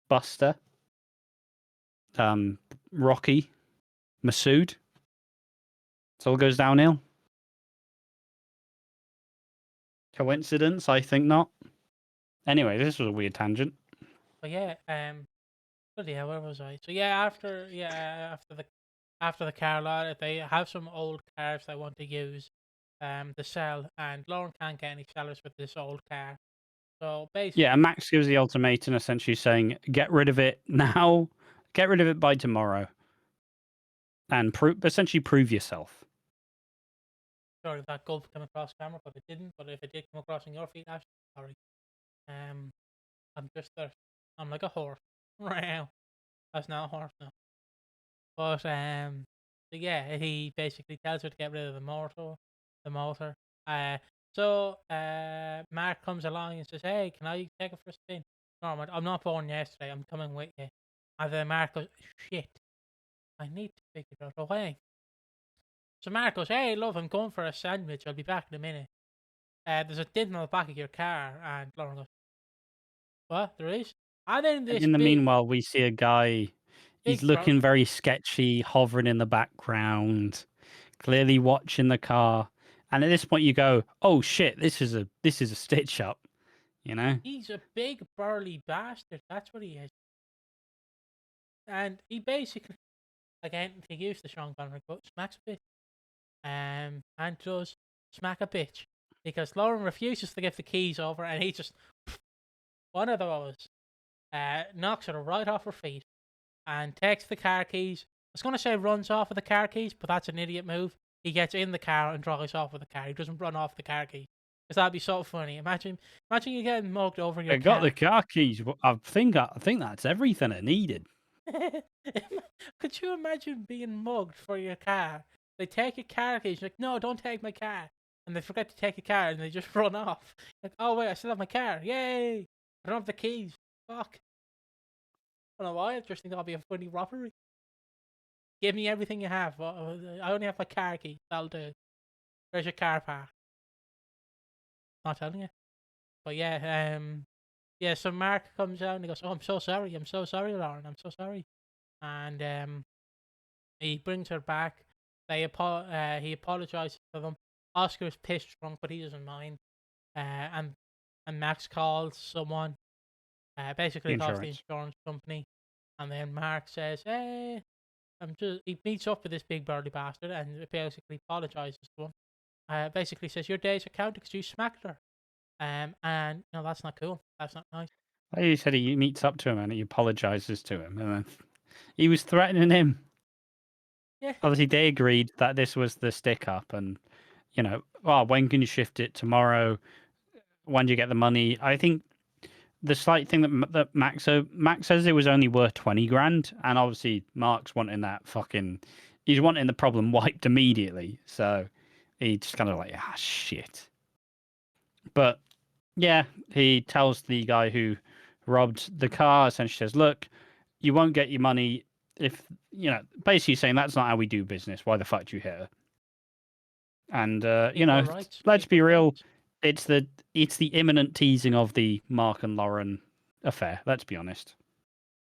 Buster, Rocky, Masood. It all goes downhill. Coincidence? I think not. Anyway, this was a weird tangent. But yeah, bloody hell, where was I? So yeah, after the car lot, they have some old cars they want to use, to sell, and Lauren can't get any sellers with this old car. So basically, Yeah, and Max gives the ultimatum essentially saying, get rid of it now, get rid of it by tomorrow, and essentially prove yourself. sorry if that gulp came across camera, but it didn't. But if it did come across in your feed, Ash, sorry. I'm just there. I'm like a horse. Wow, that's not a horse now. But so yeah, he basically tells her to get rid of the motor. The motor. Mark comes along and says, "Hey, can I take it for a spin?" No, I'm not born yesterday. I'm coming with you. And then Mark goes, "Shit, I need to figure out a way." So Mark goes, "Hey, love, I'm going for a sandwich. I'll be back in a minute. There's a dent on the back of your car." And Lauren goes, "What? There is?" And then And this in the big, meanwhile, we see a guy. He's big bro. looking very sketchy, hovering in the background, clearly watching the car. And at this point, you go, "Oh shit! This is a stitch up," He's a big burly bastard. That's what he is. And he basically, again, to use the Sean Connery quote, smacks a bitch. And does smack a bitch because Lauren refuses to give the keys over, and he just one of those knocks her right off her feet and takes the car keys. I was gonna say runs off with the car keys, but that's an idiot move. He gets in the car and drives off with the car. He doesn't run off the car keys. Because that'd be so funny. Imagine you getting mugged over your I got car. the car keys. I think that's everything I needed. Could you imagine being mugged for your car? They take your car keys. You're like, no, don't take my car. and they forget to take the car and they just run off. Like, oh wait, I still have my car. Yay! I don't have the keys. Fuck. I don't know why. I just think that'll be a funny robbery. Give me everything you have. I only have my car key. That'll do. Where's your car park? Not telling you. But yeah, yeah. So Mark comes out and he goes, "Oh, I'm so sorry. I'm so sorry, Lauren. I'm so sorry." And he brings her back. He apologizes to them. Oscar's pissed drunk, but he doesn't mind. And Max calls someone. Basically calls the insurance company, and then Mark says, "Hey, He meets up with this big burly bastard and basically apologizes to him. Basically says your days are counted because you smacked her. And no, that's not cool. That's not nice. He said he meets up to him and he apologizes to him, and then he was threatening him. Yeah. Obviously, they agreed that this was the stick up, and when can you shift it tomorrow? When do you get the money? I think the slight thing that Max says it was only worth 20 grand, and obviously Mark's wanting that he's wanting the problem wiped immediately, so he just kind of like, shit. But yeah, he tells the guy who robbed the car, essentially says, look, you won't get your money if, basically saying that's not how we do business. Why the fuck do you hit her? And, let's be real. It's the imminent teasing of the Mark and Lauren affair. Let's be honest.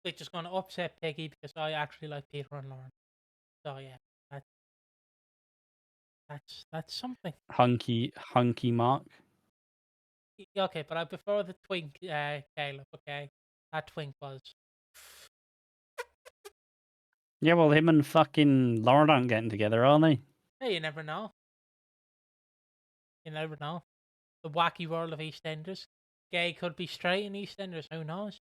It's just going to upset Piggy because I actually like Peter and Lauren. So yeah, that's something. Hunky Mark. Okay, but I prefer the twink, Caleb. Okay, that twink was. Yeah, well, him and fucking Lauren aren't getting together, are they? Hey, you never know. You never know. The wacky world of EastEnders. Gay could be straight in EastEnders. Who knows?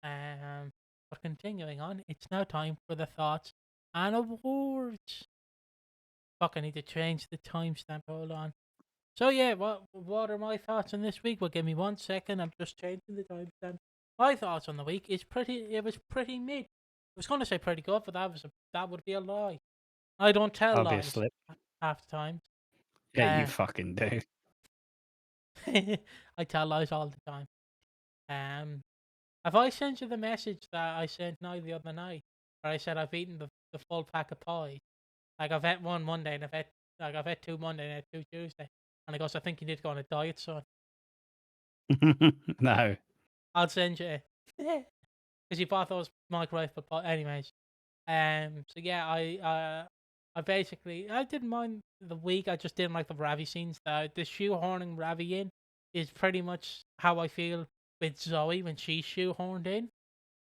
But continuing on, it's now time for the thoughts and awards. Fuck, I need to change the timestamp. Hold on. So yeah, what are my thoughts on this week? Well, give me 1 second. I'm just changing the timestamp. My thoughts on the week is it was pretty mid. I was going to say pretty good, but that would be a lie. I don't tell lies half the time. Yeah, you fucking do. I tell lies all the time. Have I sent you the message that I sent Nye the other night, where I said I've eaten the full pack of pie? Like I've had one Monday and I've had two Monday and I had two Tuesday, and I goes, I think you need to go on a diet, son. No, I'll send you it. Because you bought those microwave pie. Anyways, so yeah, I basically I didn't mind the week. I just didn't like the Ravi scenes. The shoehorning Ravi in is pretty much how I feel with Zoe when she's shoehorned in.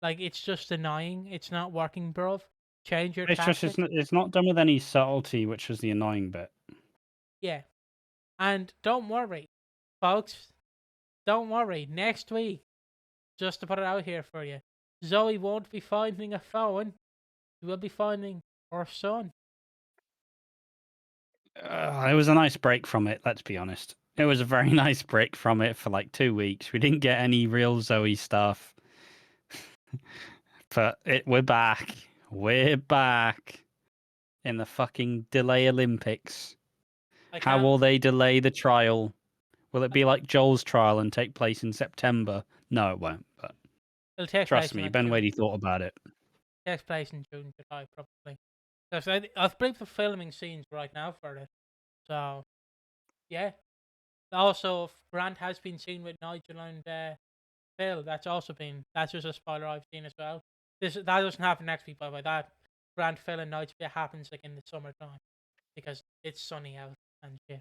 Like it's just annoying. It's not working, bruv. Change your tactics. It's not done with any subtlety, which was the annoying bit. Yeah, and don't worry, folks. Don't worry. Next week, just to put it out here for you, Zoe won't be finding a phone. She will be finding her son. It was a nice break from it, let's be honest. It was a very nice break from it for like 2 weeks. We didn't get any real Zoe stuff. But we're back. We're back in the fucking delay Olympics. How will they delay the trial? Will it be like Joel's trial and take place in September? No, it won't. But it'll take trust me, Ben Wadey thought about it. It takes place in June, July, probably. Because I've believe the filming scenes right now for it. So, yeah. Also, Grant has been seen with Nigel and Phil. That's just a spoiler I've seen as well. That doesn't happen next week, by the way. That Grant, Phil, and Nigel happens like in the summertime because it's sunny out and shit.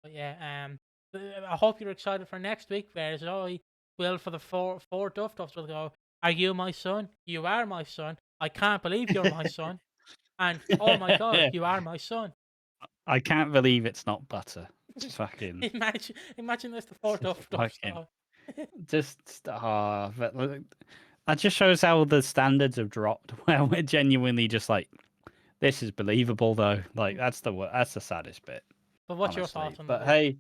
But yeah, I hope you're excited for next week. Whereas I will, for the four Duffs will go, are you my son? You are my son. I can't believe you're my son. And oh my god, you are my son. I can't believe it's not butter. It's fucking. imagine this, the four Duffs. But that just shows how the standards have dropped. Where we're genuinely just like, this is believable though. Like that's the saddest bit. But what's your thoughts on that? But hey,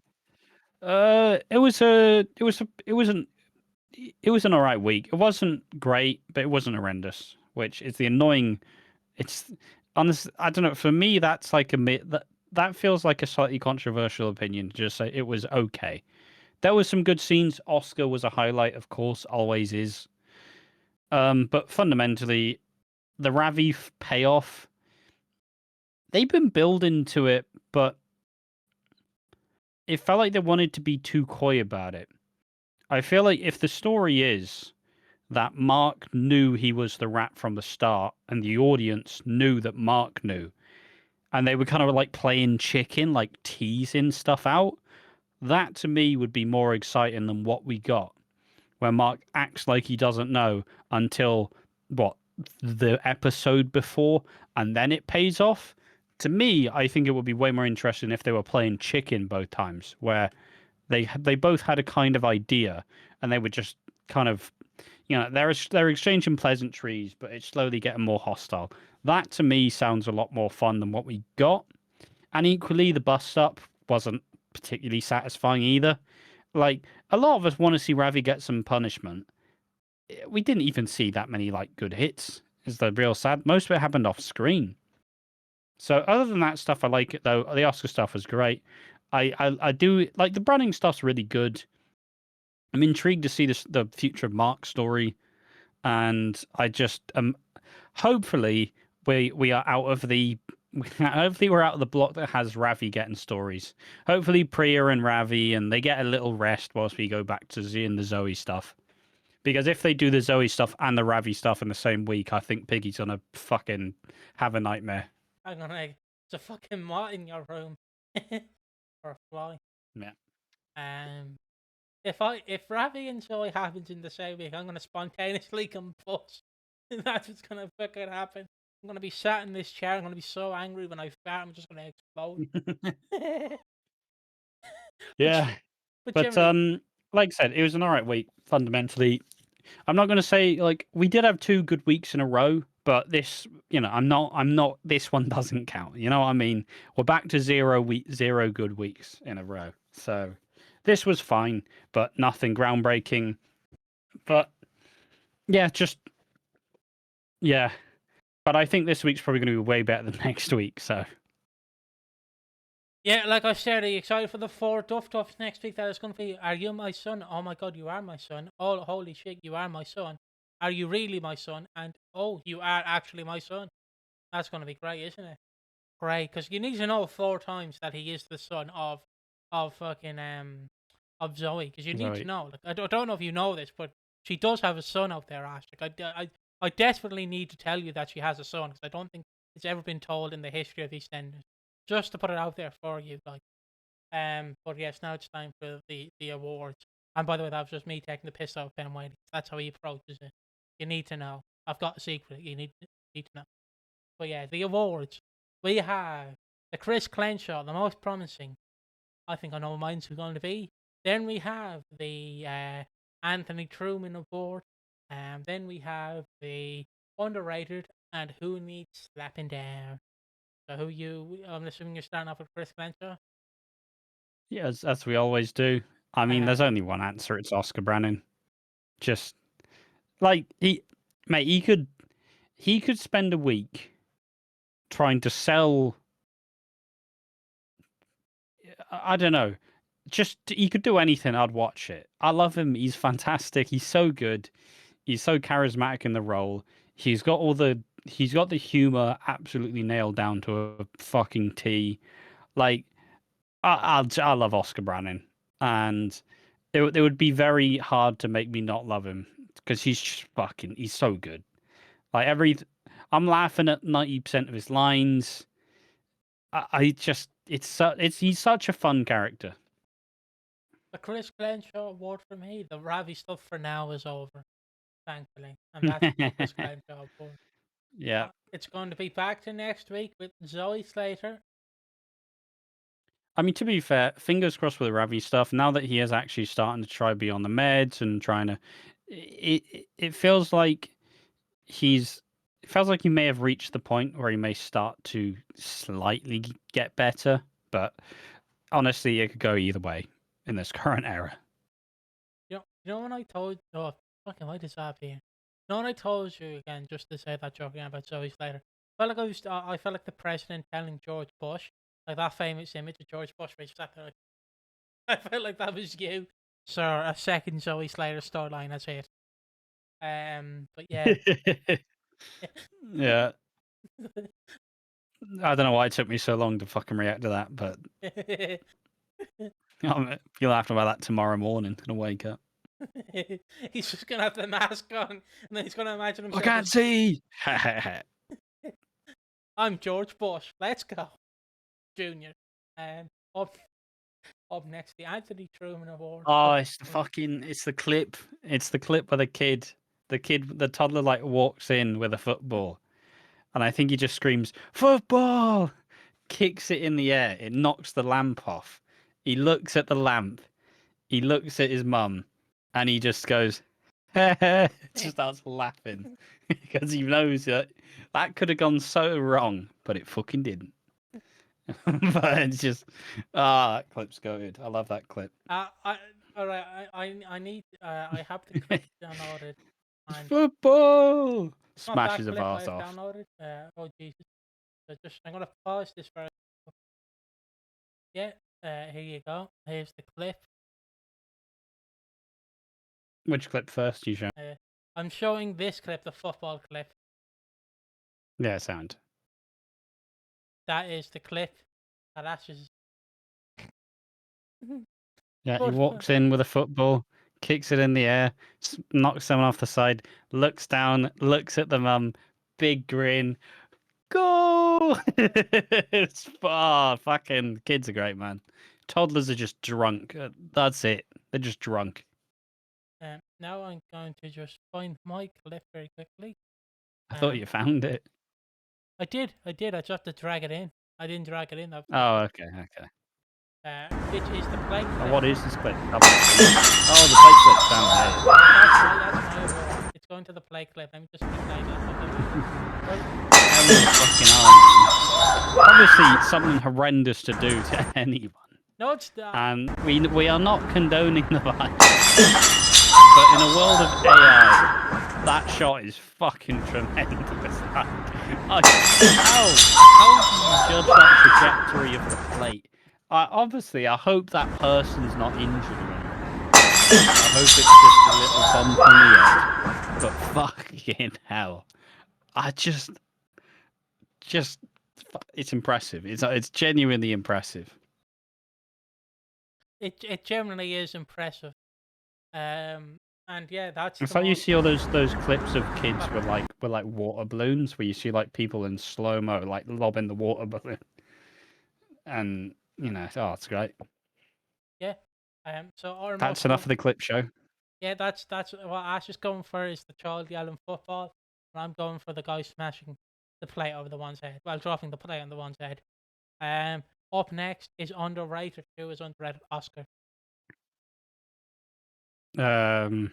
it was an alright week. It wasn't great, but it wasn't horrendous. Which is the annoying. It's honest. I don't know. For me, that's like that feels like a slightly controversial opinion to just say it was okay. There was some good scenes. Oscar was a highlight, of course, always is. But fundamentally, the Ravi payoff, they've been building to it, but it felt like they wanted to be too coy about it. I feel like if the story is that Mark knew he was the rat from the start, and the audience knew that Mark knew, and they were kind of like playing chicken, like teasing stuff out, that to me would be more exciting than what we got, where Mark acts like he doesn't know until what, the episode before, and then it pays off. To me, I think it would be way more interesting if they were playing chicken both times, where they both had a kind of idea, and they were just kind of, they're exchanging pleasantries, but it's slowly getting more hostile. That to me sounds a lot more fun than what we got. And equally, the bust up wasn't particularly satisfying either. Like, a lot of us want to see Ravi get some punishment. We didn't even see that many like good hits. Is the real sad. Most of it happened off screen. So other than that stuff, I like it though. The Oscar stuff was great. I do like the Browning stuff's really good. I'm intrigued to see the future of Mark's story, and I just hopefully we are out of the hopefully we're out of the block that has Ravi getting stories. Hopefully Priya and Ravi and they get a little rest whilst we go back to Z and the Zoe stuff. Because if they do the Zoe stuff and the Ravi stuff in the same week, I think Piggy's gonna fucking have a nightmare. I'm gonna like, it's a fucking moth in your room. Or a fly. Yeah. If Ravi and Zoe happens in the same week, I'm gonna spontaneously combust. That's what's gonna fucking happen. I'm gonna be sat in this chair. I'm gonna be so angry when I fart. I'm just gonna explode. Yeah. But But generally, like I said, it was an alright week, fundamentally. I'm not gonna say like we did have 2 good weeks in a row, but this, I'm not this one doesn't count. You know what I mean? We're back to 0 good weeks in a row. So this was fine, but nothing groundbreaking. But yeah, just yeah. But I think this week's probably gonna be way better than next week, so yeah, like I said, are you excited for the 4 Duff next week? That is gonna be. Are you my son? Oh my god, you are my son. Oh, holy shit, you are my son. Are you really my son? And oh, you are actually my son. That's gonna be great, isn't it? Great, because you need to know 4 times that he is the son of fucking of Zoe. Because you need to Zoe. know. Like I don't know if you know this, but she does have a son out there, Ash. Like I desperately need to tell you that she has a son because I don't think it's ever been told in the history of EastEnders. Just to put it out there for you, like. But yes, now it's time for the awards. And by the way, that was just me taking the piss out of Ben Whiteley. That's how he approaches it. You need to know. I've got a secret. You need to know. But yeah, the awards. We have the Chris Crenshaw, the most promising. I think I know what mine's going to be. Then we have the Anthony Truman Award. Then we have the underrated and who needs slapping down. So I'm assuming you're starting off with Chris Crenshaw. Yeah, as we always do. I mean, there's Uh, only one answer, it's Oscar Brannon. Just like mate, he could spend a week trying to sell. I don't know. Just he could do anything. I'd watch it. I love him. He's fantastic. He's so good. He's so charismatic in the role. He's got all the. He's got the humor absolutely nailed down to a fucking T. Like I love Oscar Brannon, and it would be very hard to make me not love him because he's just fucking. He's so good. Like I'm laughing at 90% of his lines. I just he's such a fun character. the Chris Crenshaw Award for me. The Ravi stuff for now is over, thankfully, and that's the Chris Crenshaw Award. Yeah. It's going to be back to next week with Zoe Slater. I mean, to be fair, fingers crossed with the Ravi stuff. Now that he is actually starting to try be on the meds and trying to, it feels like he's. It feels like he may have reached the point where he may start to slightly get better, but honestly, it could go either way in this current era. You know when I told oh fucking why does that here? You know when I told you again just to say that joke again about Zoe Slater. I felt like I felt like the president telling George Bush Like that famous image of George Bush, where he sat there. Like, I felt like that was you. Sir, a second Zoe Slater storyline has hit. But yeah. Yeah. I don't know why it took me so long to fucking react to that, but you'll have to about that tomorrow morning and wake up. He's just gonna have the mask on, and then he's gonna imagine I himself. can't see. I'm George Bush. Let's go, Junior. Up next, the Anthony Truman Award. Oh, it's the clip. It's the clip where the toddler like walks in with a football, and I think he just screams football, kicks it in the air, it knocks the lamp off. He looks at the lamp, he looks at his mum, and he just goes, just starts laughing because he knows that could have gone so wrong, but it fucking didn't. But it's just, that clip's good. I love that clip. All right. I need. I have the clip downloaded. And Football it's not that smashes a clip vase I've off. downloaded. Oh Jesus! I'm gonna pause this for. Yeah. Here you go. Here's the clip. Which clip first you show? I'm showing this clip, the football clip. Yeah, sound. That is the clip that Ashes. Yeah, he walks in with a football, kicks it in the air, knocks someone off the side, looks down, looks at the mum, big grin, goal! It's fucking kids are great, man. Toddlers are just drunk. That's it. They're just drunk. Now I'm going to just find my clip very quickly. I thought you found it. I did. I just have to drag it in. I didn't drag it in. Oh, okay. Which is the play clip. What is this clip? Oh, the play clip's down there. That's my award. It's going to the play clip. Let me just keep playing Obviously, something horrendous to do to anyone. No, it's not. And we are not condoning the violence. But in a world of AI, that shot is fucking tremendous. How do you judge that trajectory of the plate? Obviously, I hope that person's not injured or anything. I hope it's just a little bump on the edge. But fucking hell. It's impressive. It's genuinely impressive. It generally is impressive. And yeah, that's. It's like you see all those clips of kids with like water balloons, where you see like people in slow mo like lobbing the water balloon, and it's great. Yeah. So that's enough of the clip show. Yeah, that's what Ash is going for, is the child yelling football, and I'm going for the guy smashing the plate over the one's head, while dropping the plate on the one's head. Up next is underrated. Who is underrated? Oscar. Don't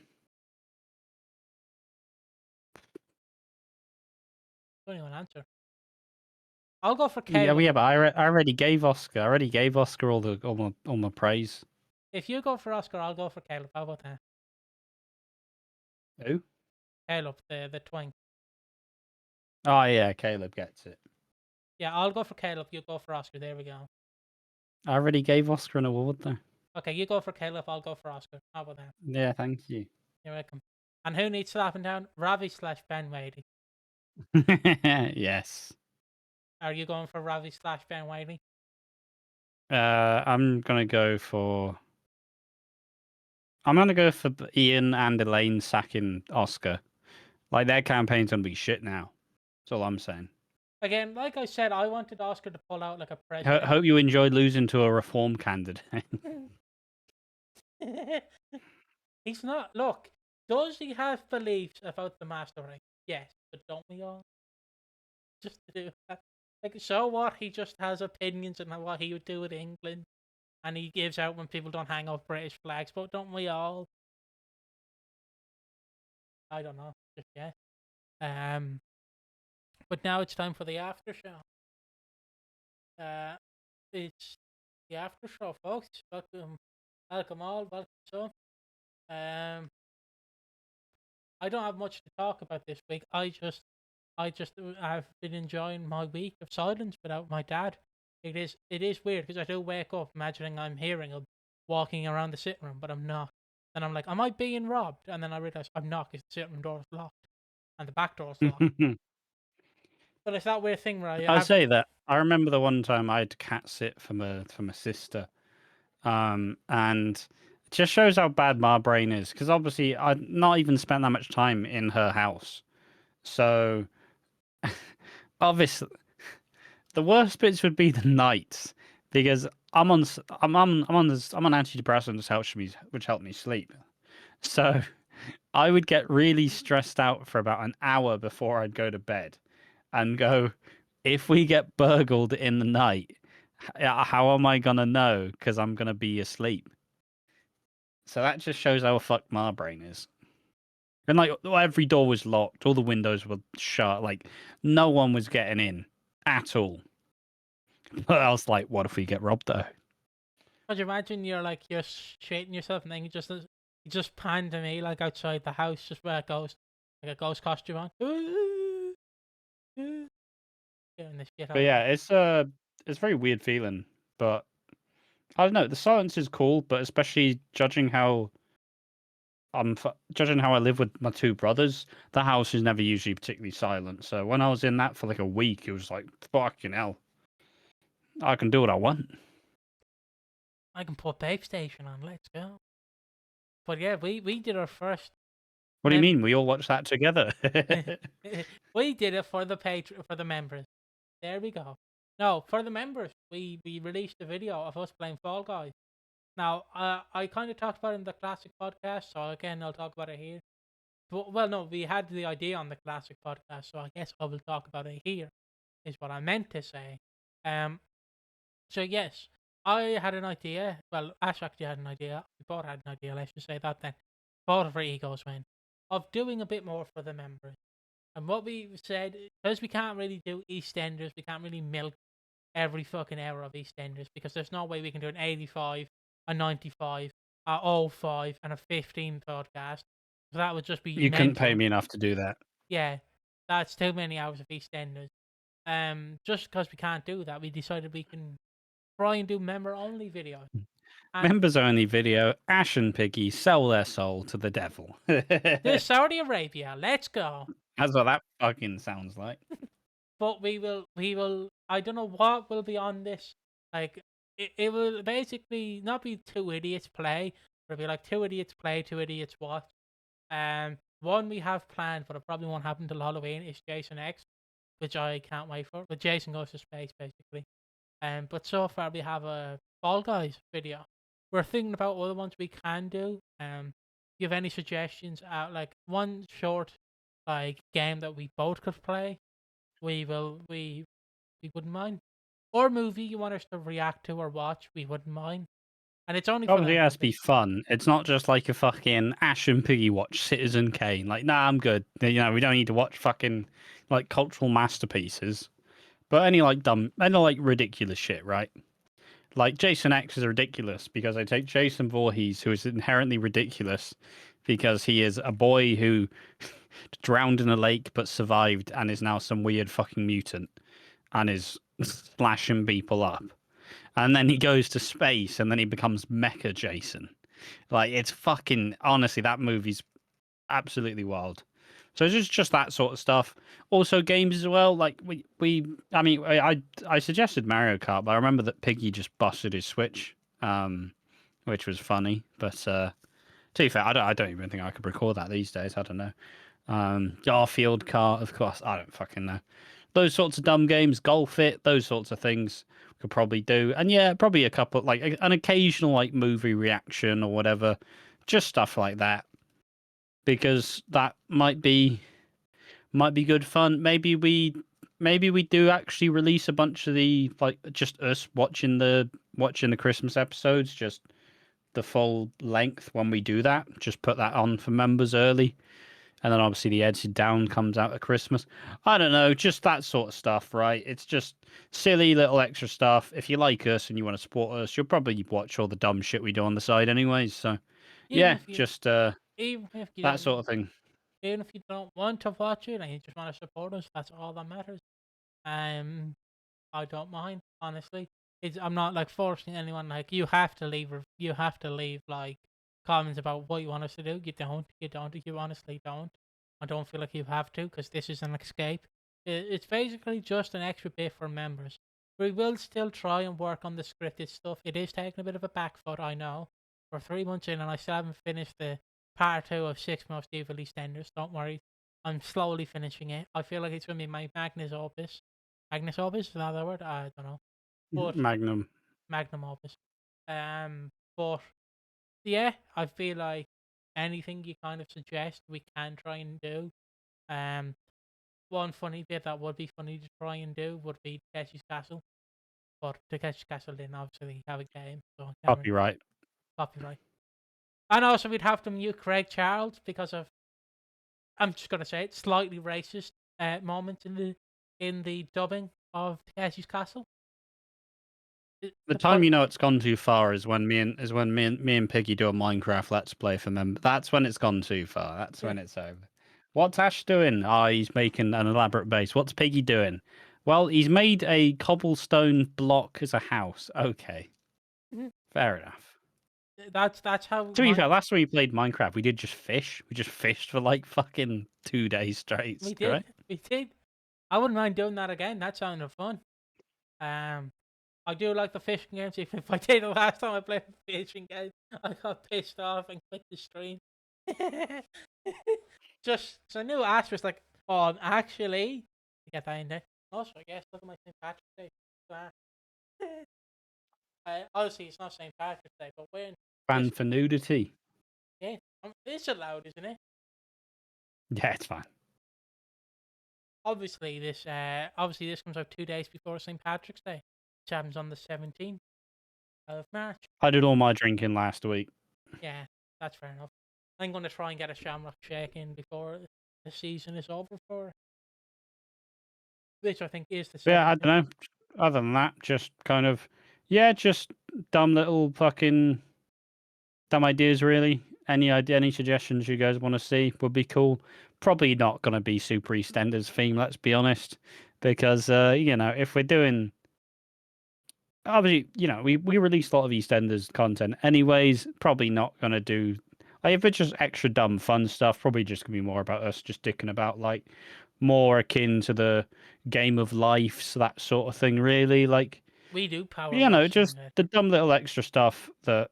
even answer. I'll go for Caleb. Yeah, but I already gave Oscar. All the praise. If you go for Oscar, I'll go for Caleb. How about that? Who? Caleb, the twink. Oh yeah, Caleb gets it. Yeah, I'll go for Caleb. You go for Oscar. There we go. I already gave Oscar an award though. Okay, you go for Caleb. I'll go for Oscar. How about that? Yeah, thank you. You're welcome. And who needs slapping down? Ravi/Ben Wadey. Yes. Are you going for Ravi/Ben Wadey? I'm gonna go for Ian and Elaine sacking Oscar. Like, their campaign's gonna be shit now. That's all I'm saying. Again, like I said, I wanted Oscar to pull out like a president. Hope you enjoyed losing to a reform candidate. He's not. Look, does he have beliefs about the master race? Yes, but don't we all? Just to do that. Like, so what? He just has opinions on what he would do with England, and he gives out when people don't hang up British flags. But don't we all? I don't know. Just yeah. But now it's time for the after show. It's the after show, folks. Welcome all. Welcome some. I don't have much to talk about this week. I've been enjoying my week of silence without my dad. It is weird because I do wake up imagining I'm hearing him walking around the sitting room, but I'm not. And I'm like, am I being robbed? And then I realize I'm not because the sitting room door is locked and the back door is locked. But it's that weird thing where I I have. say that. I remember the one time I had to cat sit for my sister. And it just shows how bad my brain is because obviously I'd not even spent that much time in her house. So obviously the worst bits would be the nights because I'm on antidepressants which help me sleep. So I would get really stressed out for about an hour before I'd go to bed and go, if we get burgled in the night, how am I gonna know? Because I'm gonna be asleep. So that just shows how fucked my brain is. And like every door was locked, all the windows were shut, like no one was getting in at all. But I was like, what if we get robbed though? Could you imagine you're shitting yourself and then you just pan to me like outside the house, just where it goes, like a ghost costume on. Getting the shit But out of yeah, me. it's a very weird feeling. But I don't know, the silence is cool, but especially judging how I live with my two brothers, the house is never usually particularly silent. So when I was in that for like a week, it was like fucking hell. I can do what I want. I can put Babe Station on. Let's go. But yeah, we did our first What do you mem. mean? We all watched that together. We did it for the for the members. There we go. No, for the members, we released a video of us playing Fall Guys. Now, I kind of talked about it in the classic podcast, so again, I'll talk about it here. But, well, no, we had the idea on the classic podcast, so I guess I will talk about it here. Is what I meant to say. Um. So yes, I had an idea. Well, Ash actually had an idea. We both had an idea. Let's just say that then. Both of our egos went of doing a bit more for the members. And what we said, because we can't really do EastEnders, we can't really milk every fucking hour of EastEnders because there's no way we can do an 85, a 95, a 05, and a 15 podcast. So that would just be You couldn't pay mental. me enough to do that. Yeah, that's too many hours of EastEnders. Just because we can't do that, we decided we can try and do member only videos. And Members only video. Ash and Piggy sell their soul to the devil. to Saudi Arabia, let's go. That's what that fucking sounds like. But we will. I don't know what will be on this. Like it will basically not be two idiots play. It'll be like two idiots play, two idiots watch. One we have planned, but it probably won't happen till Halloween. Is Jason X, which I can't wait for. But Jason goes to space basically. But so far we have a Fall Guys video. We're thinking about other ones we can do. You have any suggestions? Like one short, like game that we both could play. We wouldn't mind. Or movie you want us to react to or watch, we wouldn't mind. And it's only for Obviously, like it has to be members. fun. It's not just like a fucking Ash and Piggy watch Citizen Kane. Like, nah, I'm good. You know, we don't need to watch fucking like cultural masterpieces. But any like ridiculous shit, right? Like Jason X is ridiculous because I take Jason Voorhees, who is inherently ridiculous because he is a boy who drowned in a lake but survived and is now some weird fucking mutant and is slashing people up. And then he goes to space and then he becomes Mecha Jason. Like it's fucking honestly, that movie's absolutely wild. So it's just that sort of stuff. Also games as well. Like I mean, I suggested Mario Kart, but I remember that Piggy just busted his Switch, which was funny. But to be fair, I don't even think I could record that these days. I don't know. Garfield Kart, of course. I don't fucking know. Those sorts of dumb games, Golf It, those sorts of things we could probably do. And yeah, probably a couple like an occasional like movie reaction or whatever, just stuff like that because that might be good fun. Maybe we do actually release a bunch of the like just us watching the Christmas episodes, just the full length when we do that. Just put that on for members early. And then obviously the edited down comes out at Christmas. I don't know, just that sort of stuff, right? It's just silly little extra stuff. If you like us and you want to support us, you'll probably watch all the dumb shit we do on the side anyways. So Even yeah, if you just even if you that don't sort of thing. even if you don't want to watch it and you just want to support us, that's all that matters. Um I don't mind, honestly. I'm not like forcing anyone. Like you have to leave. You have to leave like comments about what you want us to do. You don't. You don't. You honestly don't. I don't feel like you have to because this is an escape. It's basically just an extra bit for members. We will still try and work on the scripted stuff. It is taking a bit of a back foot, I know. We're 3 months in and I still haven't finished the part 2 of Six Most Evil EastEnders. Don't worry. I'm slowly finishing it. I feel like it's going to be my Magnus Opus. Magnus Opus? Is that the word? I don't know. But Magnum. Magnum Opus. But yeah, I feel like anything you kind of suggest, we can try and do. Um, One funny bit that would be funny to try and do would be Takeshi's Castle. But Takeshi's Castle didn't obviously have a game, so I can't really Copyright. copyright. And also, we'd have to mute Craig Charles because of, I'm just gonna say it, slightly racist moments in the dubbing of Takeshi's Castle. The time you know it's gone too far is when me and Piggy do a Minecraft Let's Play for members. That's when it's gone too far. That's when it's over. What's Ash doing? Oh, he's making an elaborate base. What's Piggy doing? Well, he's made a cobblestone block as a house. Okay, fair enough. That's how. To be fair, last time we played Minecraft, we did just fish. We just fished for like fucking 2 days straight. We did. Right? We did. I wouldn't mind doing that again. That sounded fun. I do like the fishing games. Even if I did the last time I played a fishing game, I got pissed off and quit the stream. Just so I knew Ash was like, "Oh, actually, get that in there." Also, I guess look at my St. Patrick's Day. Obviously, it's not St. Patrick's Day, but when Ban for nudity. yeah, it's allowed, isn't it? Yeah, it's fine. Obviously, this comes out 2 days before St. Patrick's Day, which happens on the 17th of March. I did all my drinking last week. Yeah, that's fair enough. I'm going to try and get a Shamrock Shake in before the season is over for her, which I think is the 17th. Yeah, I don't know. Other than that, just kind of, yeah, just dumb little fucking dumb ideas, really. Any suggestions you guys want to see would be cool. Probably not going to be Super EastEnders theme, let's be honest, because if we're doing, obviously, we release a lot of EastEnders content, anyways. Probably not going to do. Like, if it's just extra dumb fun stuff, probably just gonna be more about us just dicking about, like more akin to the game of life, so that sort of thing. Really, like we do power. Just the dumb little extra stuff that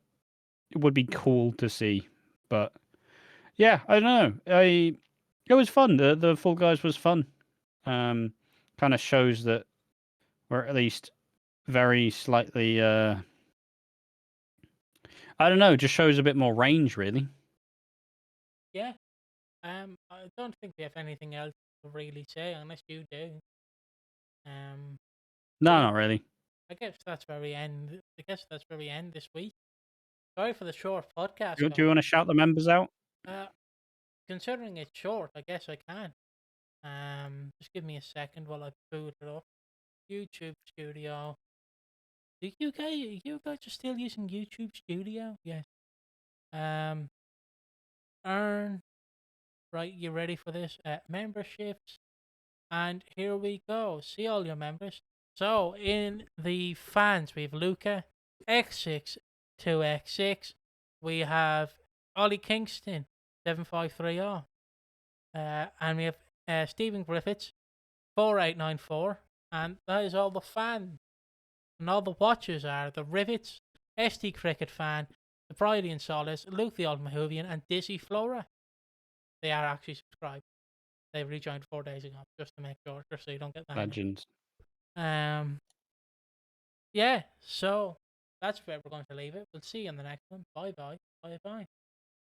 would be cool to see. But yeah, I don't know. It was fun. The Fall Guys was fun. Kind of shows that we're at least very slightly. I don't know. Just shows a bit more range, really. Yeah. I don't think we have anything else to really say unless you do. No, not really. I guess that's where we end. This week. Sorry for the short podcast. Do you want to shout the members out? Considering it's short, I guess I can. Just give me a second while I boot it up. YouTube Studio. You guys are still using YouTube Studio? Yes. Earn. Right, you ready for this? Memberships. And here we go. See all your members. So, in the fans, we have Luca, X6, 2X6. We have Ollie Kingston, 7530. And we have Stephen Griffiths, 4894. And that is all the fans. And all the watchers are the Rivets, ST Cricket Fan, the Bridie and Solace, Luke the Old Mahovian, and Dizzy Flora. They are actually subscribed. They rejoined 4 days ago, just to make sure, just so you don't get that. Legends. Yeah, so that's where we're going to leave it. We'll see you in the next one. Bye bye. Bye bye.